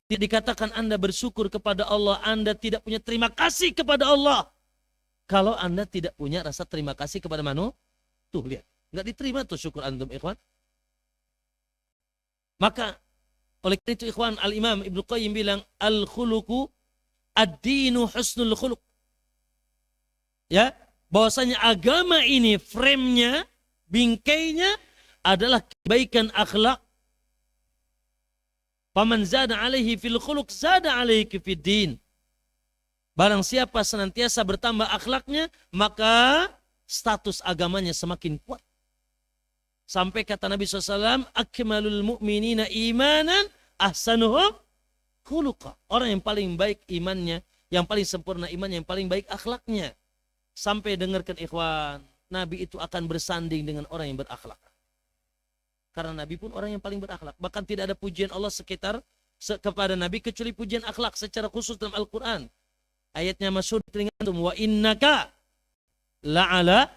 Tidak dikatakan Anda bersyukur kepada Allah, Anda tidak punya terima kasih kepada Allah kalau Anda tidak punya rasa terima kasih kepada manusia. Tuh lihat, nggak diterima tuh syukur antum, ikhwan. Maka oleh karena itu ikhwan, Al-Imam Ibnu Qayyim bilang al-khuluqu ad-dinu husnul khuluq. Ya, bahwasanya agama ini frame-nya, bingkainya adalah kebaikan akhlak. Faman zada alaihi fil khuluq zada alaihi fid din. Barang siapa senantiasa bertambah akhlaknya, maka status agamanya semakin kuat. Sampai kata Nabi SAW, akmalul mu'minina imanan ahsanuhum khuluqa. Orang yang paling baik imannya, yang paling sempurna imannya, yang paling baik akhlaknya. Sampai dengarkan ikhwan, Nabi itu akan bersanding dengan orang yang berakhlak. Karena Nabi pun orang yang paling berakhlak. Bahkan tidak ada pujian Allah kepada Nabi kecuali pujian akhlak secara khusus dalam Al-Quran. Ayatnya masyhur di telinga antum, wa innaka la'ala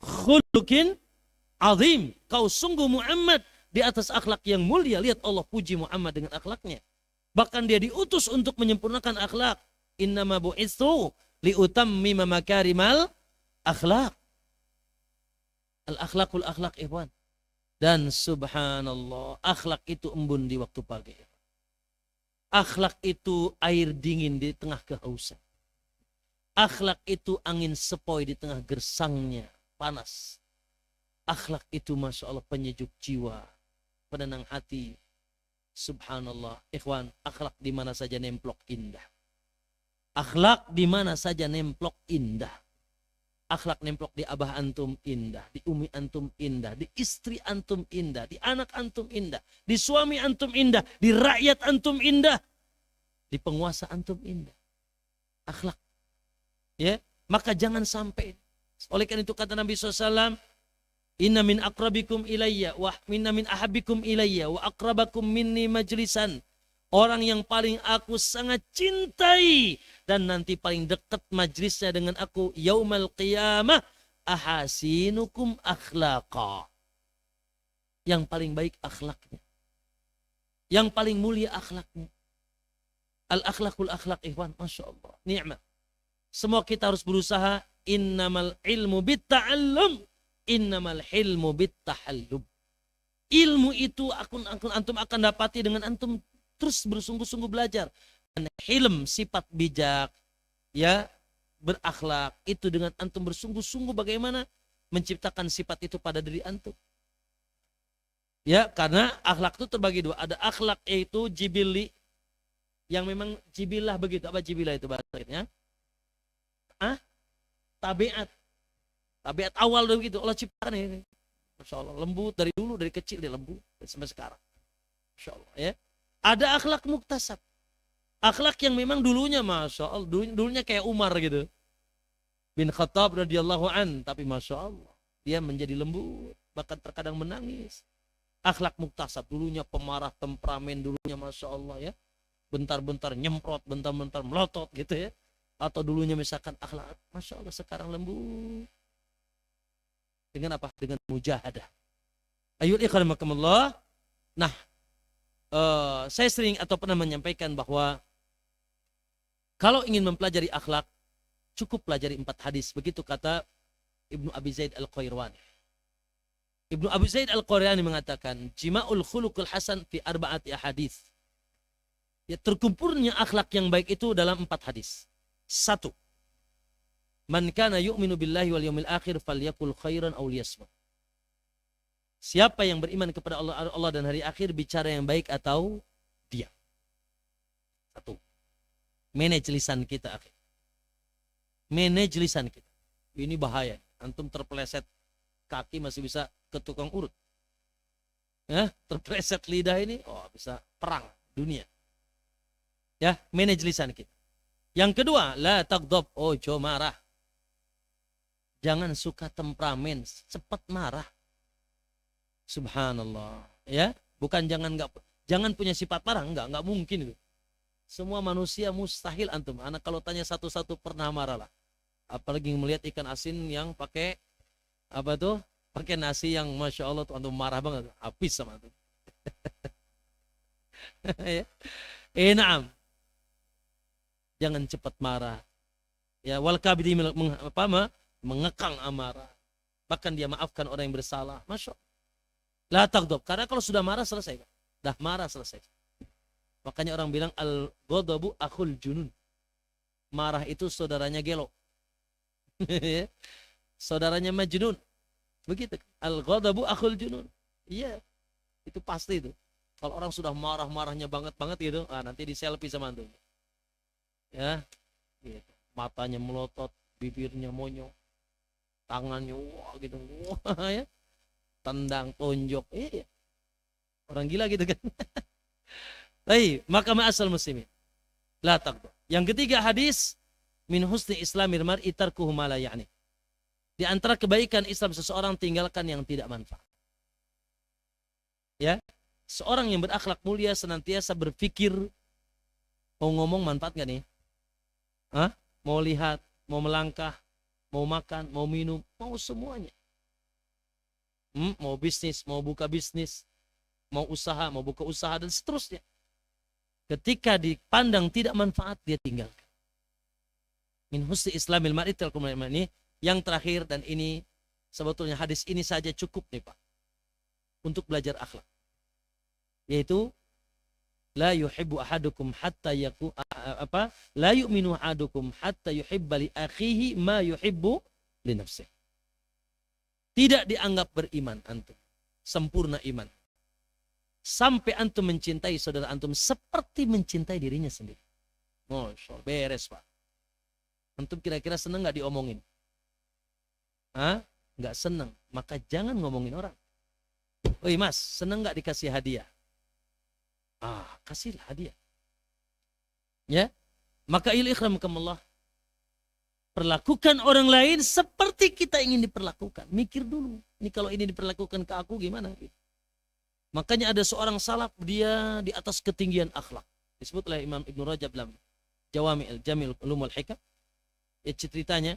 khuluqin azim. Kau sungguh Muhammad di atas akhlak yang mulia. Lihat Allah puji Muhammad dengan akhlaknya. Bahkan dia diutus untuk menyempurnakan akhlak. Innama bu'itsu liutammima makarimal akhlak. Al-akhlakul akhlak ikhwan. Dan subhanallah, akhlak itu embun di waktu pagi. Akhlak itu air dingin di tengah kehausan. Akhlak itu angin sepoi di tengah gersangnya panas. Akhlak itu Masya Allah penyejuk jiwa, penenang hati. Subhanallah, ikhwan, akhlak di mana saja nemplok indah. Akhlak di mana saja nemplok indah. Akhlak nemplok di abah antum indah, di umi antum indah, di istri antum indah, di anak antum indah, di suami antum indah, di rakyat antum indah, di penguasa antum indah. Akhlak. Ya, maka jangan sampai. Oleh karena itu kata Nabi SAW, inna min akrabikum ilayya wa inna min ahabikum ilayya wa akrabakum minni majlisan. Orang yang paling aku sangat cintai dan nanti paling dekat majlisnya dengan aku yaumal qiyamah ahasinukum akhlaqa. Yang paling baik akhlaknya. Yang paling mulia akhlaknya. Al-akhlakul akhlak ikhwan, Masya Allah. Ni'mah. Semua kita harus berusaha. Innamal ilmu bitta'allum. Innamal hilmu bittahallum. Ilmu itu antum akan dapati dengan antum terus bersungguh-sungguh belajar. Dan hilm, sifat bijak, ya, berakhlak, itu dengan antum bersungguh-sungguh bagaimana menciptakan sifat itu pada diri antum. Ya, karena akhlak itu terbagi dua. Ada akhlak yaitu jibili, yang memang jibilah begitu. Apa jibilah itu bahasanya? Tabiat. Tabiat awal begitu. Allah ciptakan ini. Masya Allah, lembut dari dulu, dari kecil dia lembut sampai sekarang. Masya Allah, ya. Ada akhlak muktasab. Akhlak yang memang dulunya Masya Allah. Dulunya kayak Umar gitu. Bin Khattab radhiyallahu an. Tapi Masya Allah. Dia menjadi lembut. Bahkan terkadang menangis. Akhlak muktasab. Dulunya pemarah, temperamen. Dulunya Masya Allah ya. Bentar-bentar nyemprot. Bentar-bentar melotot gitu ya. Atau dulunya misalkan akhlak. Masya Allah sekarang lembut. Dengan apa? Dengan mujahadah. Ayul ikhwan makamullah. Nah. Saya sering atau pernah menyampaikan bahwa kalau ingin mempelajari akhlak cukup pelajari 4 hadis. Begitu kata Ibnu Abi Zaid Al-Qayrawani. Ibnu Abi Zaid Al-Qayrawani mengatakan jima'ul khuluqul hasan fi 4 hadis. Ya, terkumpulnya akhlak yang baik itu dalam 4 hadis. 1. Man kana yu'minu billahi wal yawmil akhir falyakul khairan aw liyasmut. Siapa yang beriman kepada Allah dan hari akhir bicara yang baik atau diam. 1. Manage lisan kita. Manage lisan kita. Ini bahaya. Antum terpeleset kaki masih bisa ke tukang urut. Ya, terpeleset lidah ini, bisa perang dunia. Ya, manage lisan kita. Yang kedua, la taghdab, ojo marah. Jangan suka temperamen, cepat marah. Subhanallah, ya, bukan jangan punya sifat marah, enggak mungkin itu. Semua manusia mustahil antum. Anak kalau tanya satu-satu pernah marah lah. Apalagi melihat ikan asin yang pakai apa tuh? Pakai nasi yang Masya Allah tuh antum marah banget, habis sama antum. Naam. Jangan cepat marah. Ya, wal kabidi mengekang amarah. Bahkan dia maafkan orang yang bersalah. Masya Allah. La taghdab, karena kalau sudah marah selesai. Dah marah selesai. Makanya orang bilang al-ghadabu akhul junun. Marah itu saudaranya gelo. Saudaranya majnun. Begitu. Al-ghadabu akhul junun. Iya. Itu pasti itu. Kalau orang sudah marah-marahnya banget gitu, nanti di selfie sama antum. Ya. Gitu. Matanya melotot, bibirnya monyong. Tangannya gitu. Wah, ya. Tendang, tonjok, orang gila gitu kan. Baik, maka ma'asal muslimin, la taghdab. Yang ketiga hadis, min husni islamil mar'i tarkuhu ma la ya'ni. Di antara kebaikan Islam seseorang tinggalkan yang tidak manfaat. Ya, seorang yang berakhlak mulia senantiasa berpikir mau ngomong manfaat gak nih? Mau lihat, mau melangkah, mau makan, mau minum, mau semuanya. Mau bisnis, mau buka bisnis, mau usaha, mau buka usaha, dan seterusnya. Ketika dipandang tidak manfaat, dia tinggalkan. Min husni islamil mar'i tarkuhu ma la ya'ni. Yang terakhir, dan ini sebetulnya hadis ini saja cukup nih Pak untuk belajar akhlak, yaitu la yuhibbu ahadukum hatta la yu'minu ahadukum hatta yuhibba li akhihi ma yuhibbu li nafsihi. Tidak dianggap beriman antum, sempurna iman, sampai antum mencintai saudara antum seperti mencintai dirinya sendiri. Masya Allah, beres Pak. Antum kira-kira seneng nggak diomongin? Hah? Nggak seneng, maka jangan ngomongin orang. Woi mas, seneng nggak dikasih hadiah? Kasihlah hadiah. Ya, maka ikhramkamallah, perlakukan orang lain seperti kita ingin diperlakukan. Mikir dulu, ini kalau ini diperlakukan ke aku gimana? Makanya ada seorang salaf, dia di atas ketinggian akhlak. Disebut oleh Imam Ibnu Rajab dalam Jawami'ul Jamil Ulumul Hikam. Ya ceritanya,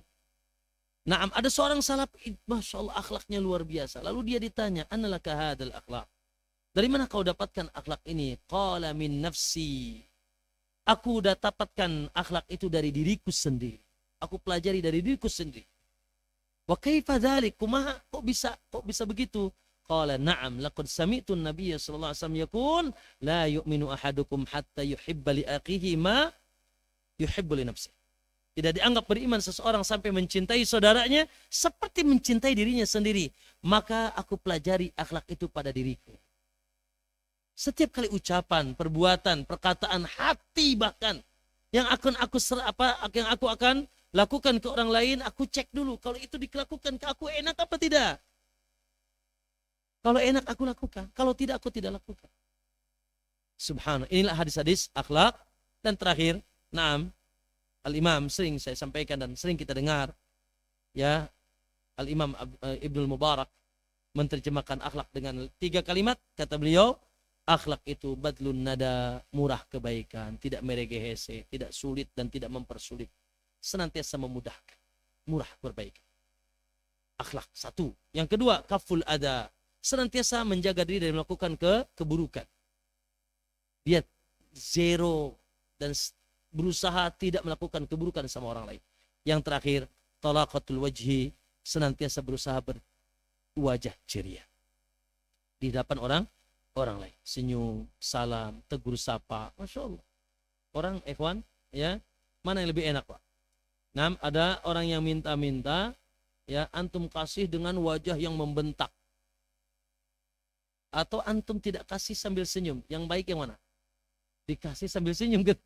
ada seorang salaf, Masya Allah akhlaknya luar biasa. Lalu dia ditanya, Annalaka hadal akhlak. Dari mana kau dapatkan akhlak ini? Qala min nafsi. Aku udah dapatkan akhlak itu dari diriku sendiri. Aku pelajari dari diriku sendiri. Wa kaifa dzalik? Kumaha kok bisa begitu? Qala na'am laqad sami'tu an-nabiy sallallahu alaihi wasallam yaqul la yu'minu ahadukum hatta yuhibba li akhihi ma yuhibbu li nafsihi. Tidak dianggap beriman seseorang sampai mencintai saudaranya seperti mencintai dirinya sendiri. Maka aku pelajari akhlak itu pada diriku. Setiap kali ucapan, perbuatan, perkataan, hati bahkan yang akan aku akan lakukan ke orang lain, aku cek dulu kalau itu dilakukan ke aku enak apa tidak. Kalau enak aku lakukan, kalau tidak aku tidak lakukan. Subhanallah. Inilah hadis-hadis akhlak. Dan terakhir, Al-Imam sering saya sampaikan dan sering kita dengar, ya, Al-Imam Ibnul Mubarak menerjemahkan akhlak dengan 3 kalimat. Kata beliau, akhlak itu badlun nada, murah kebaikan, tidak meregehese, tidak sulit dan tidak mempersulit, senantiasa memudahkan, murah berbaikan. Akhlak satu. Yang kedua, kaful ada, senantiasa menjaga diri dari melakukan keburukan. Dia zero dan berusaha tidak melakukan keburukan sama orang lain. Yang terakhir, talaqatul wajhi, senantiasa berusaha berwajah ceria di hadapan orang lain. Senyum, salam, tegur sapa. Masya Allah. Orang ikhwan, ya, mana yang lebih enak, Pak? Ada orang yang minta-minta, ya, antum kasih dengan wajah yang membentak. Atau antum tidak kasih sambil senyum. Yang baik yang mana? Dikasih sambil senyum gitu.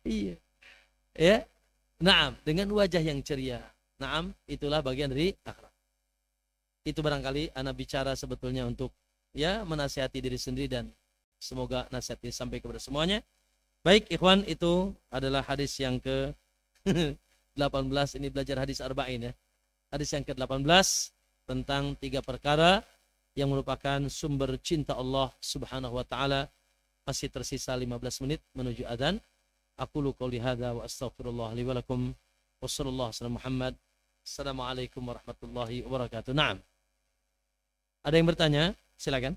Iya. Ya. Dengan wajah yang ceria. Itulah bagian dari akhlak. Itu barangkali ana bicara sebetulnya untuk, ya, menasihati diri sendiri dan semoga nasihat ini sampai kepada semuanya. Baik, ikhwan, itu adalah hadis yang ke-18. Ini belajar hadis arba'in, ya. Hadis yang ke-18 tentang 3 perkara yang merupakan sumber cinta Allah Subhanahu wa taala. Masih tersisa 15 menit menuju adzan. Aqulu qouli hadza wa astaghfirullah li wa lakum. Wassallallahu ala Muhammad. Assalamualaikum warahmatullahi wabarakatuh. Naam. Ada yang bertanya? Silakan.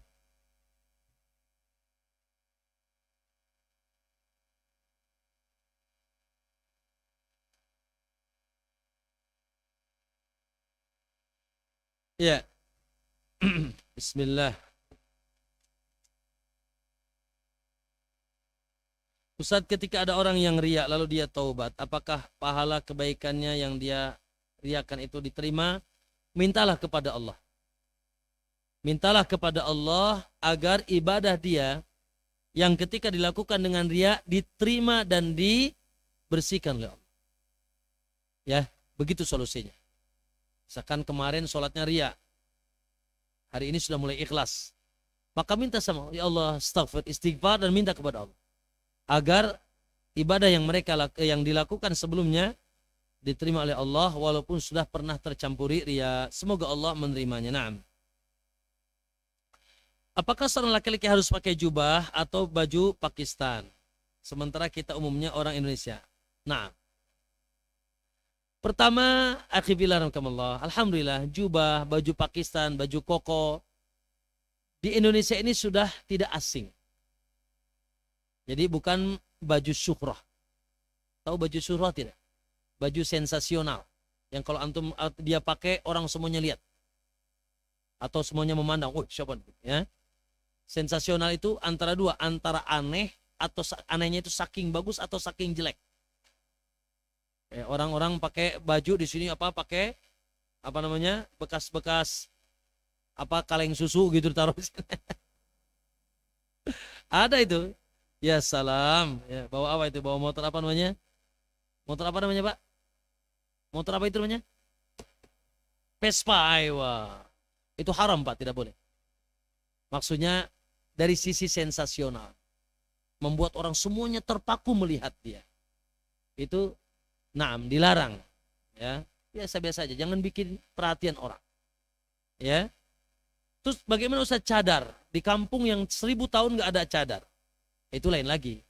Ya. Bismillah. Ustaz, ketika ada orang yang riak lalu dia taubat, apakah pahala kebaikannya yang dia riakan itu diterima? Mintalah kepada Allah. Mintalah kepada Allah agar ibadah dia yang ketika dilakukan dengan riak diterima dan dibersihkan oleh Allah. Ya, begitu solusinya. Misalkan kemarin sholatnya riak, hari ini sudah mulai ikhlas, maka minta sama ya Allah, istighfar dan minta kepada Allah agar ibadah yang dilakukan sebelumnya diterima oleh Allah walaupun sudah pernah tercampuri riya. Semoga Allah menerimanya. Naam. Apakah seorang laki-laki harus pakai jubah atau baju Pakistan sementara kita umumnya orang Indonesia? Nah, pertama, alhamdulillah, jubah, baju Pakistan, baju koko di Indonesia ini sudah tidak asing. Jadi bukan baju syuhrah. Tahu baju syuhrah tidak? Baju sensasional yang kalau antum dia pakai orang semuanya lihat atau semuanya memandang, oh siapa, ya. Sensasional itu antara dua, antara aneh atau anehnya itu saking bagus atau saking jelek. Orang-orang pakai baju di sini pakai bekas-bekas kaleng susu gitu taruh di sini. Ada itu. Ya salam, ya, bawa apa itu? Bawa motor Motor apa namanya, Pak? Motor apa itu namanya? Vespa, aywa. Itu haram, Pak, tidak boleh. Maksudnya dari sisi sensasional. Membuat orang semuanya terpaku melihat dia. Itu, dilarang. Ya, biasa-biasa aja. Jangan bikin perhatian orang. Ya. Terus bagaimana Ustaz cadar? Di kampung yang 1000 tahun nggak ada cadar. Itu lain lagi.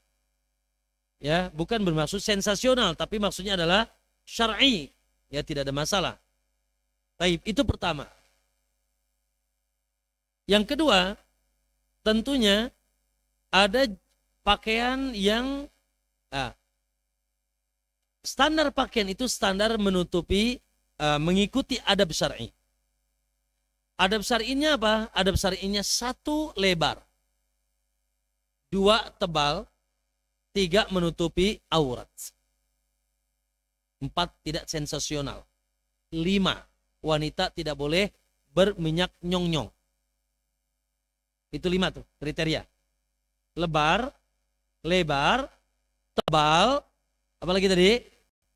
Ya, bukan bermaksud sensasional, tapi maksudnya adalah syar'i. Ya, tidak ada masalah. Baik, itu pertama. Yang kedua, tentunya ada pakaian yang standar pakaian itu standar menutupi, mengikuti adab syar'i. Adab syar'inya apa? Adab syar'inya 1 lebar, 2 tebal, 3 menutupi aurat, 4 tidak sensasional, 5 wanita tidak boleh berminyak nyong-nyong. Itu 5 tuh kriteria. Lebar, lebar, tebal, apalagi tadi?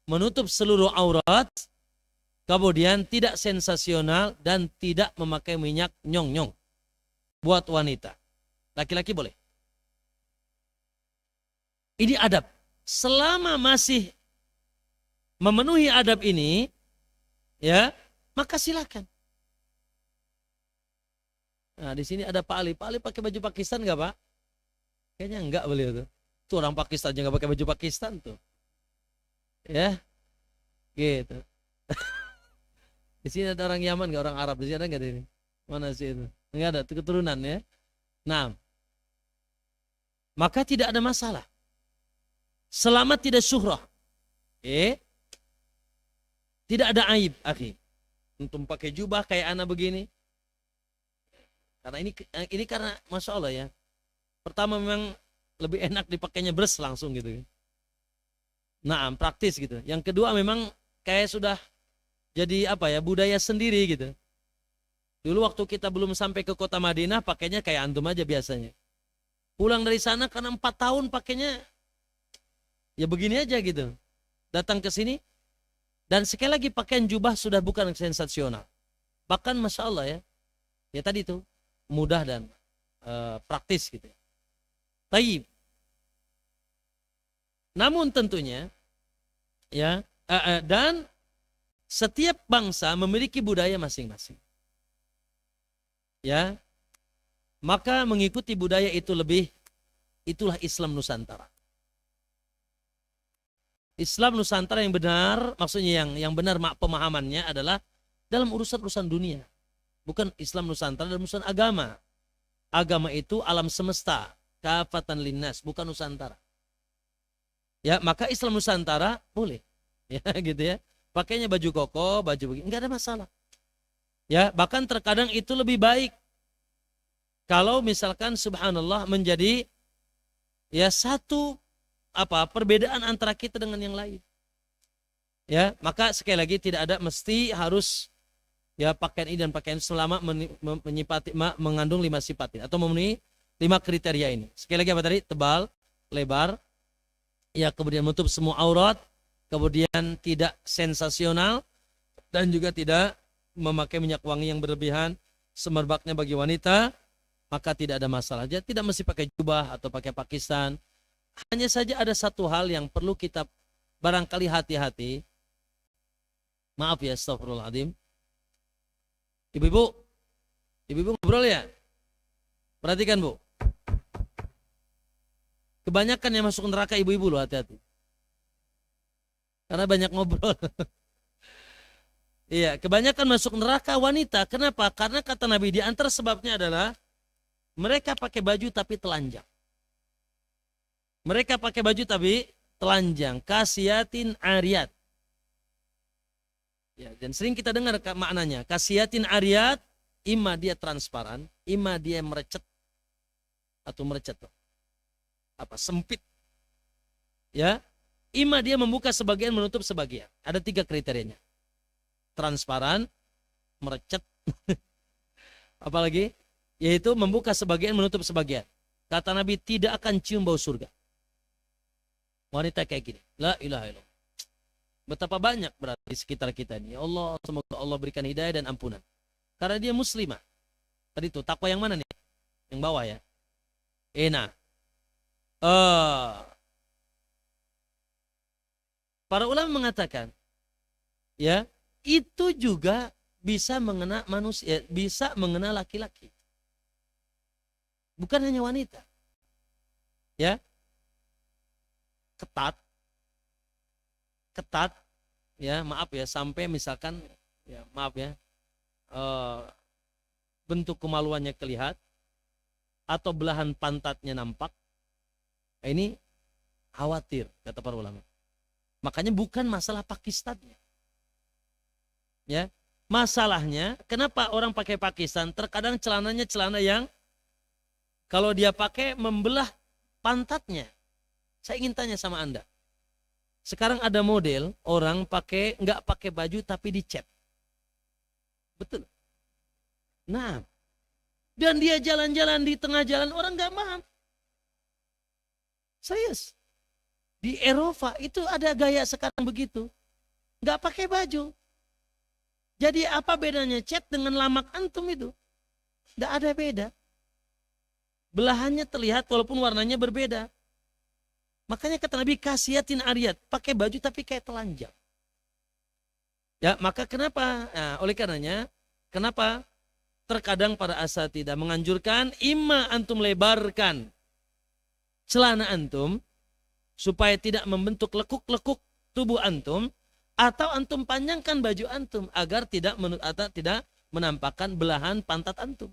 Menutup seluruh aurat, kemudian tidak sensasional dan tidak memakai minyak nyong-nyong. Buat wanita. Laki-laki boleh. Ini adab. Selama masih memenuhi adab ini, ya, maka silakan. Nah, di sini ada Pak Ali. Pak Ali pakai baju Pakistan nggak, Pak? Kayaknya enggak beliau tuh. Tuh orang Pakistan aja nggak pakai baju Pakistan tuh. Ya, gitu. Di sini ada orang Yaman nggak, orang Arab? Di sini ada nggak ini? Mana sih itu? Nggak ada, itu keturunan ya. Nah, maka tidak ada masalah. Selama tidak syuhrah. Tidak ada aib, akhi. Untuk pakai jubah kayak anak begini. Karena ini karena Masya Allah ya. Pertama memang lebih enak dipakainya bres langsung gitu. Nah, praktis gitu. Yang kedua memang kayak sudah jadi apa ya, budaya sendiri gitu. Dulu waktu kita belum sampai ke kota Madinah pakainya kayak antum aja biasanya. Pulang dari sana karena 4 tahun pakainya ya begini aja gitu. Datang ke sini dan sekali lagi pakaian jubah sudah bukan sensasional. Bahkan Masya Allah ya. Ya tadi itu mudah dan praktis gitu. Taib. Namun tentunya ya dan setiap bangsa memiliki budaya masing-masing. Ya. Maka mengikuti budaya itu itulah Islam Nusantara. Islam Nusantara yang benar, maksudnya yang benar pemahamannya adalah dalam urusan-urusan dunia. Bukan Islam Nusantara dalam urusan agama. Agama itu alam semesta, kafatan linnas, bukan Nusantara. Ya, maka Islam Nusantara boleh. Ya, gitu ya. Pakainya baju koko, baju begini, enggak ada masalah. Ya, bahkan terkadang itu lebih baik. Kalau misalkan subhanallah menjadi ya satu perbedaan antara kita dengan yang lain. Ya, maka sekali lagi tidak ada mesti harus ya pakaian ini dan pakaian selama mengandung 5 sifat ini, atau memenuhi 5 kriteria ini. Sekali lagi apa tadi? Tebal, lebar, ya kemudian menutup semua aurat, kemudian tidak sensasional dan juga tidak memakai minyak wangi yang berlebihan, semerbaknya bagi wanita, maka tidak ada masalah. Jadi tidak mesti pakai jubah atau pakai Pakistan. Hanya saja ada satu hal yang perlu kita barangkali hati-hati. Maaf ya, astagfirullahaladzim. Ibu-ibu ngobrol ya? Perhatikan Bu. Kebanyakan yang masuk neraka ibu-ibu loh, hati-hati. Karena banyak ngobrol. Iya, kebanyakan masuk neraka wanita. Kenapa? Karena kata Nabi di antara sebabnya adalah mereka pakai baju tapi telanjang. Mereka pakai baju tapi telanjang. Kasiatin ariyat. Ya, dan sering kita dengar maknanya. Kasiatin ariyat, ima dia transparan, ima dia merecet. Atau merecet. Sempit. Ya. Ima dia membuka sebagian, menutup sebagian. Ada 3 kriterianya. Transparan, merecet. Apalagi? Yaitu membuka sebagian, menutup sebagian. Kata Nabi tidak akan cium bau surga. Wanita kayak gini. La ilaha illallah. Betapa banyak berarti di sekitar kita ini. Ya Allah, semoga Allah berikan hidayah dan ampunan. Karena dia muslimah. Tadi itu takwa yang mana nih? Yang bawah ya. Nah. Para ulama mengatakan, ya, itu juga bisa mengena manusia, bisa mengena laki-laki. Bukan hanya wanita. Ya. Ketat, ya, maaf ya, sampai misalkan, ya, maaf ya, bentuk kemaluannya kelihatan atau belahan pantatnya nampak. Ini khawatir, kata para ulama. Makanya bukan masalah Pakistannya. Ya, masalahnya kenapa orang pakai Pakistan? Terkadang celananya celana yang kalau dia pakai membelah pantatnya. Saya ingin tanya sama Anda. Sekarang ada model orang nggak pakai baju tapi dicat. Betul. Nah, dan dia jalan-jalan di tengah jalan orang nggak paham. Serius. Di Eropa itu ada gaya sekarang begitu. Nggak pakai baju. Jadi apa bedanya cat dengan lamak antum itu? Nggak ada beda. Belahannya terlihat walaupun warnanya berbeda. Makanya kata Nabi, kasiatin ariyat, pakai baju tapi kayak telanjang. Ya, maka kenapa? Nah, oleh karenanya, kenapa terkadang para asatidzah menganjurkan imma antum lebarkan celana antum supaya tidak membentuk lekuk-lekuk tubuh antum, atau antum panjangkan baju antum agar tidak menampakkan belahan pantat antum.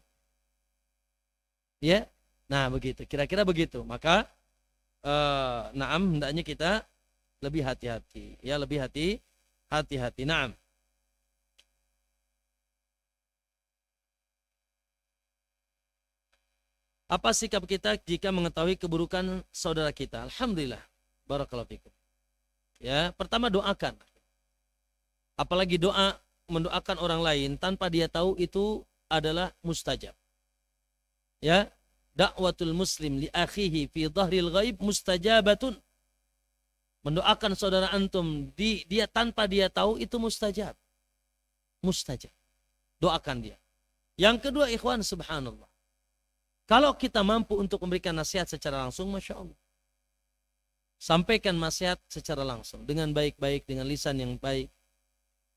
Ya, nah begitu, kira-kira begitu. Maka naam, hendaknya kita lebih hati-hati, ya, lebih hati-hati. Naam. Apa sikap kita jika mengetahui keburukan saudara kita? Alhamdulillah, barakallahu fikum. Ya, pertama doakan. Apalagi doa mendoakan orang lain tanpa dia tahu itu adalah mustajab. Ya, dakwatul muslim li akhihi fi dhahril ghaib mustajabatun. Mendoakan saudara antum dia tanpa dia tahu itu mustajab. Mustajab. Doakan dia. Yang kedua, ikhwan, subhanallah. Kalau kita mampu untuk memberikan nasihat secara langsung, Masya Allah. Sampaikan nasihat secara langsung. Dengan baik-baik, dengan lisan yang baik.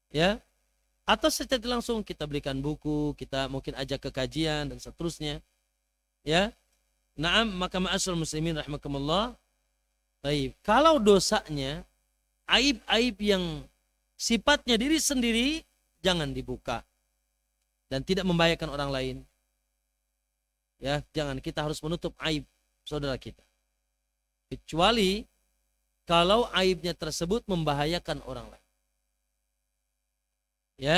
Ya. Atau secara langsung kita berikan buku, kita mungkin ajak ke kajian, dan seterusnya. Ya. Naam, maka ma'asyiral muslimin rahimakumullah. Baik. Kalau dosanya, aib-aib yang sifatnya diri sendiri, jangan dibuka. Dan tidak membahayakan orang lain. Ya, jangan, kita harus menutup aib saudara kita. Kecuali kalau aibnya tersebut membahayakan orang lain. Ya.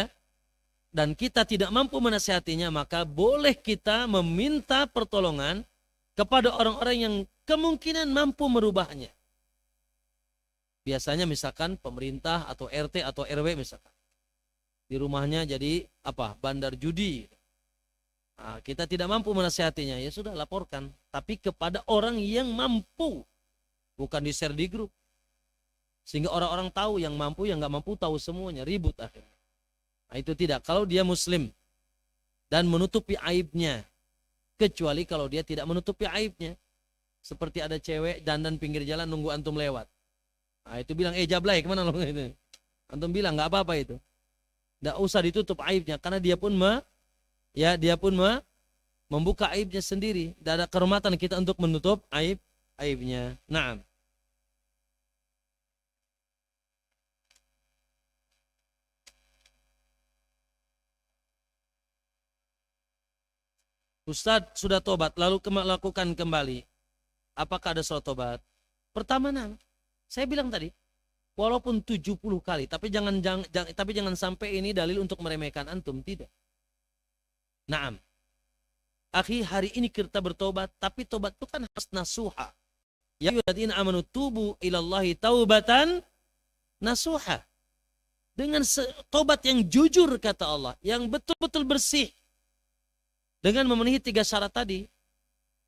Dan kita tidak mampu menasihatinya, maka boleh kita meminta pertolongan kepada orang-orang yang kemungkinan mampu merubahnya. Biasanya misalkan pemerintah atau RT atau RW misalkan. Di rumahnya jadi bandar judi. Nah, kita tidak mampu menasihatinya, ya sudah laporkan. Tapi kepada orang yang mampu, bukan di share di grup. Sehingga orang-orang tahu, yang mampu, yang nggak mampu tahu semuanya, ribut akhirnya. Nah, itu tidak. Kalau dia muslim dan menutupi aibnya, kecuali kalau dia tidak menutupi aibnya, seperti ada cewek dandan pinggir jalan nunggu antum lewat. Nah, itu bilang, jablay kemana lo itu? Antum bilang nggak apa-apa itu. Nggak usah ditutup aibnya, karena dia pun membuka aibnya sendiri. Tidak ada kehormatan kita untuk menutup aibnya. Naam. Ustadz sudah tobat lalu melakukan kembali, apakah ada sholat tobat? Pertama, saya bilang tadi, walaupun 70 kali, tapi jangan sampai ini dalil untuk meremehkan antum, tidak. Naam. Akhi, hari ini kita bertobat, tapi tobat itu kan harus nasuha. Ya ayyuhalladzina amanu tubu ilallahi taubatan nasuha. Dengan tobat yang jujur, kata Allah, yang betul-betul bersih. Dengan memenuhi 3 syarat tadi.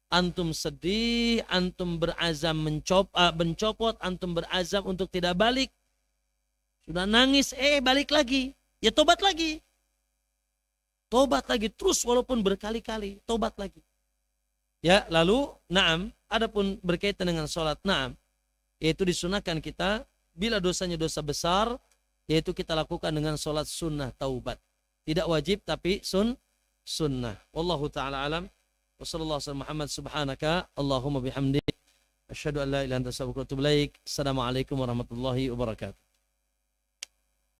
Antum sedih, antum berazam mencopot, antum berazam untuk tidak balik. Sudah nangis, balik lagi. Ya tobat lagi. Tobat lagi terus walaupun berkali-kali, tobat lagi. Ya, lalu na'am, adapun berkaitan dengan sholat, na'am, yaitu disunahkan kita bila dosanya dosa besar, yaitu kita lakukan dengan sholat sunnah taubat. Tidak wajib tapi sunnah. Wallahu ta'ala alam. Wassallallahu alaihi Muhammad subhanaka Allahumma bihamdik asyhadu an la ilaha illa anta astaghfiruka wa atubu ilaik. Assalamualaikum warahmatullahi wabarakatuh.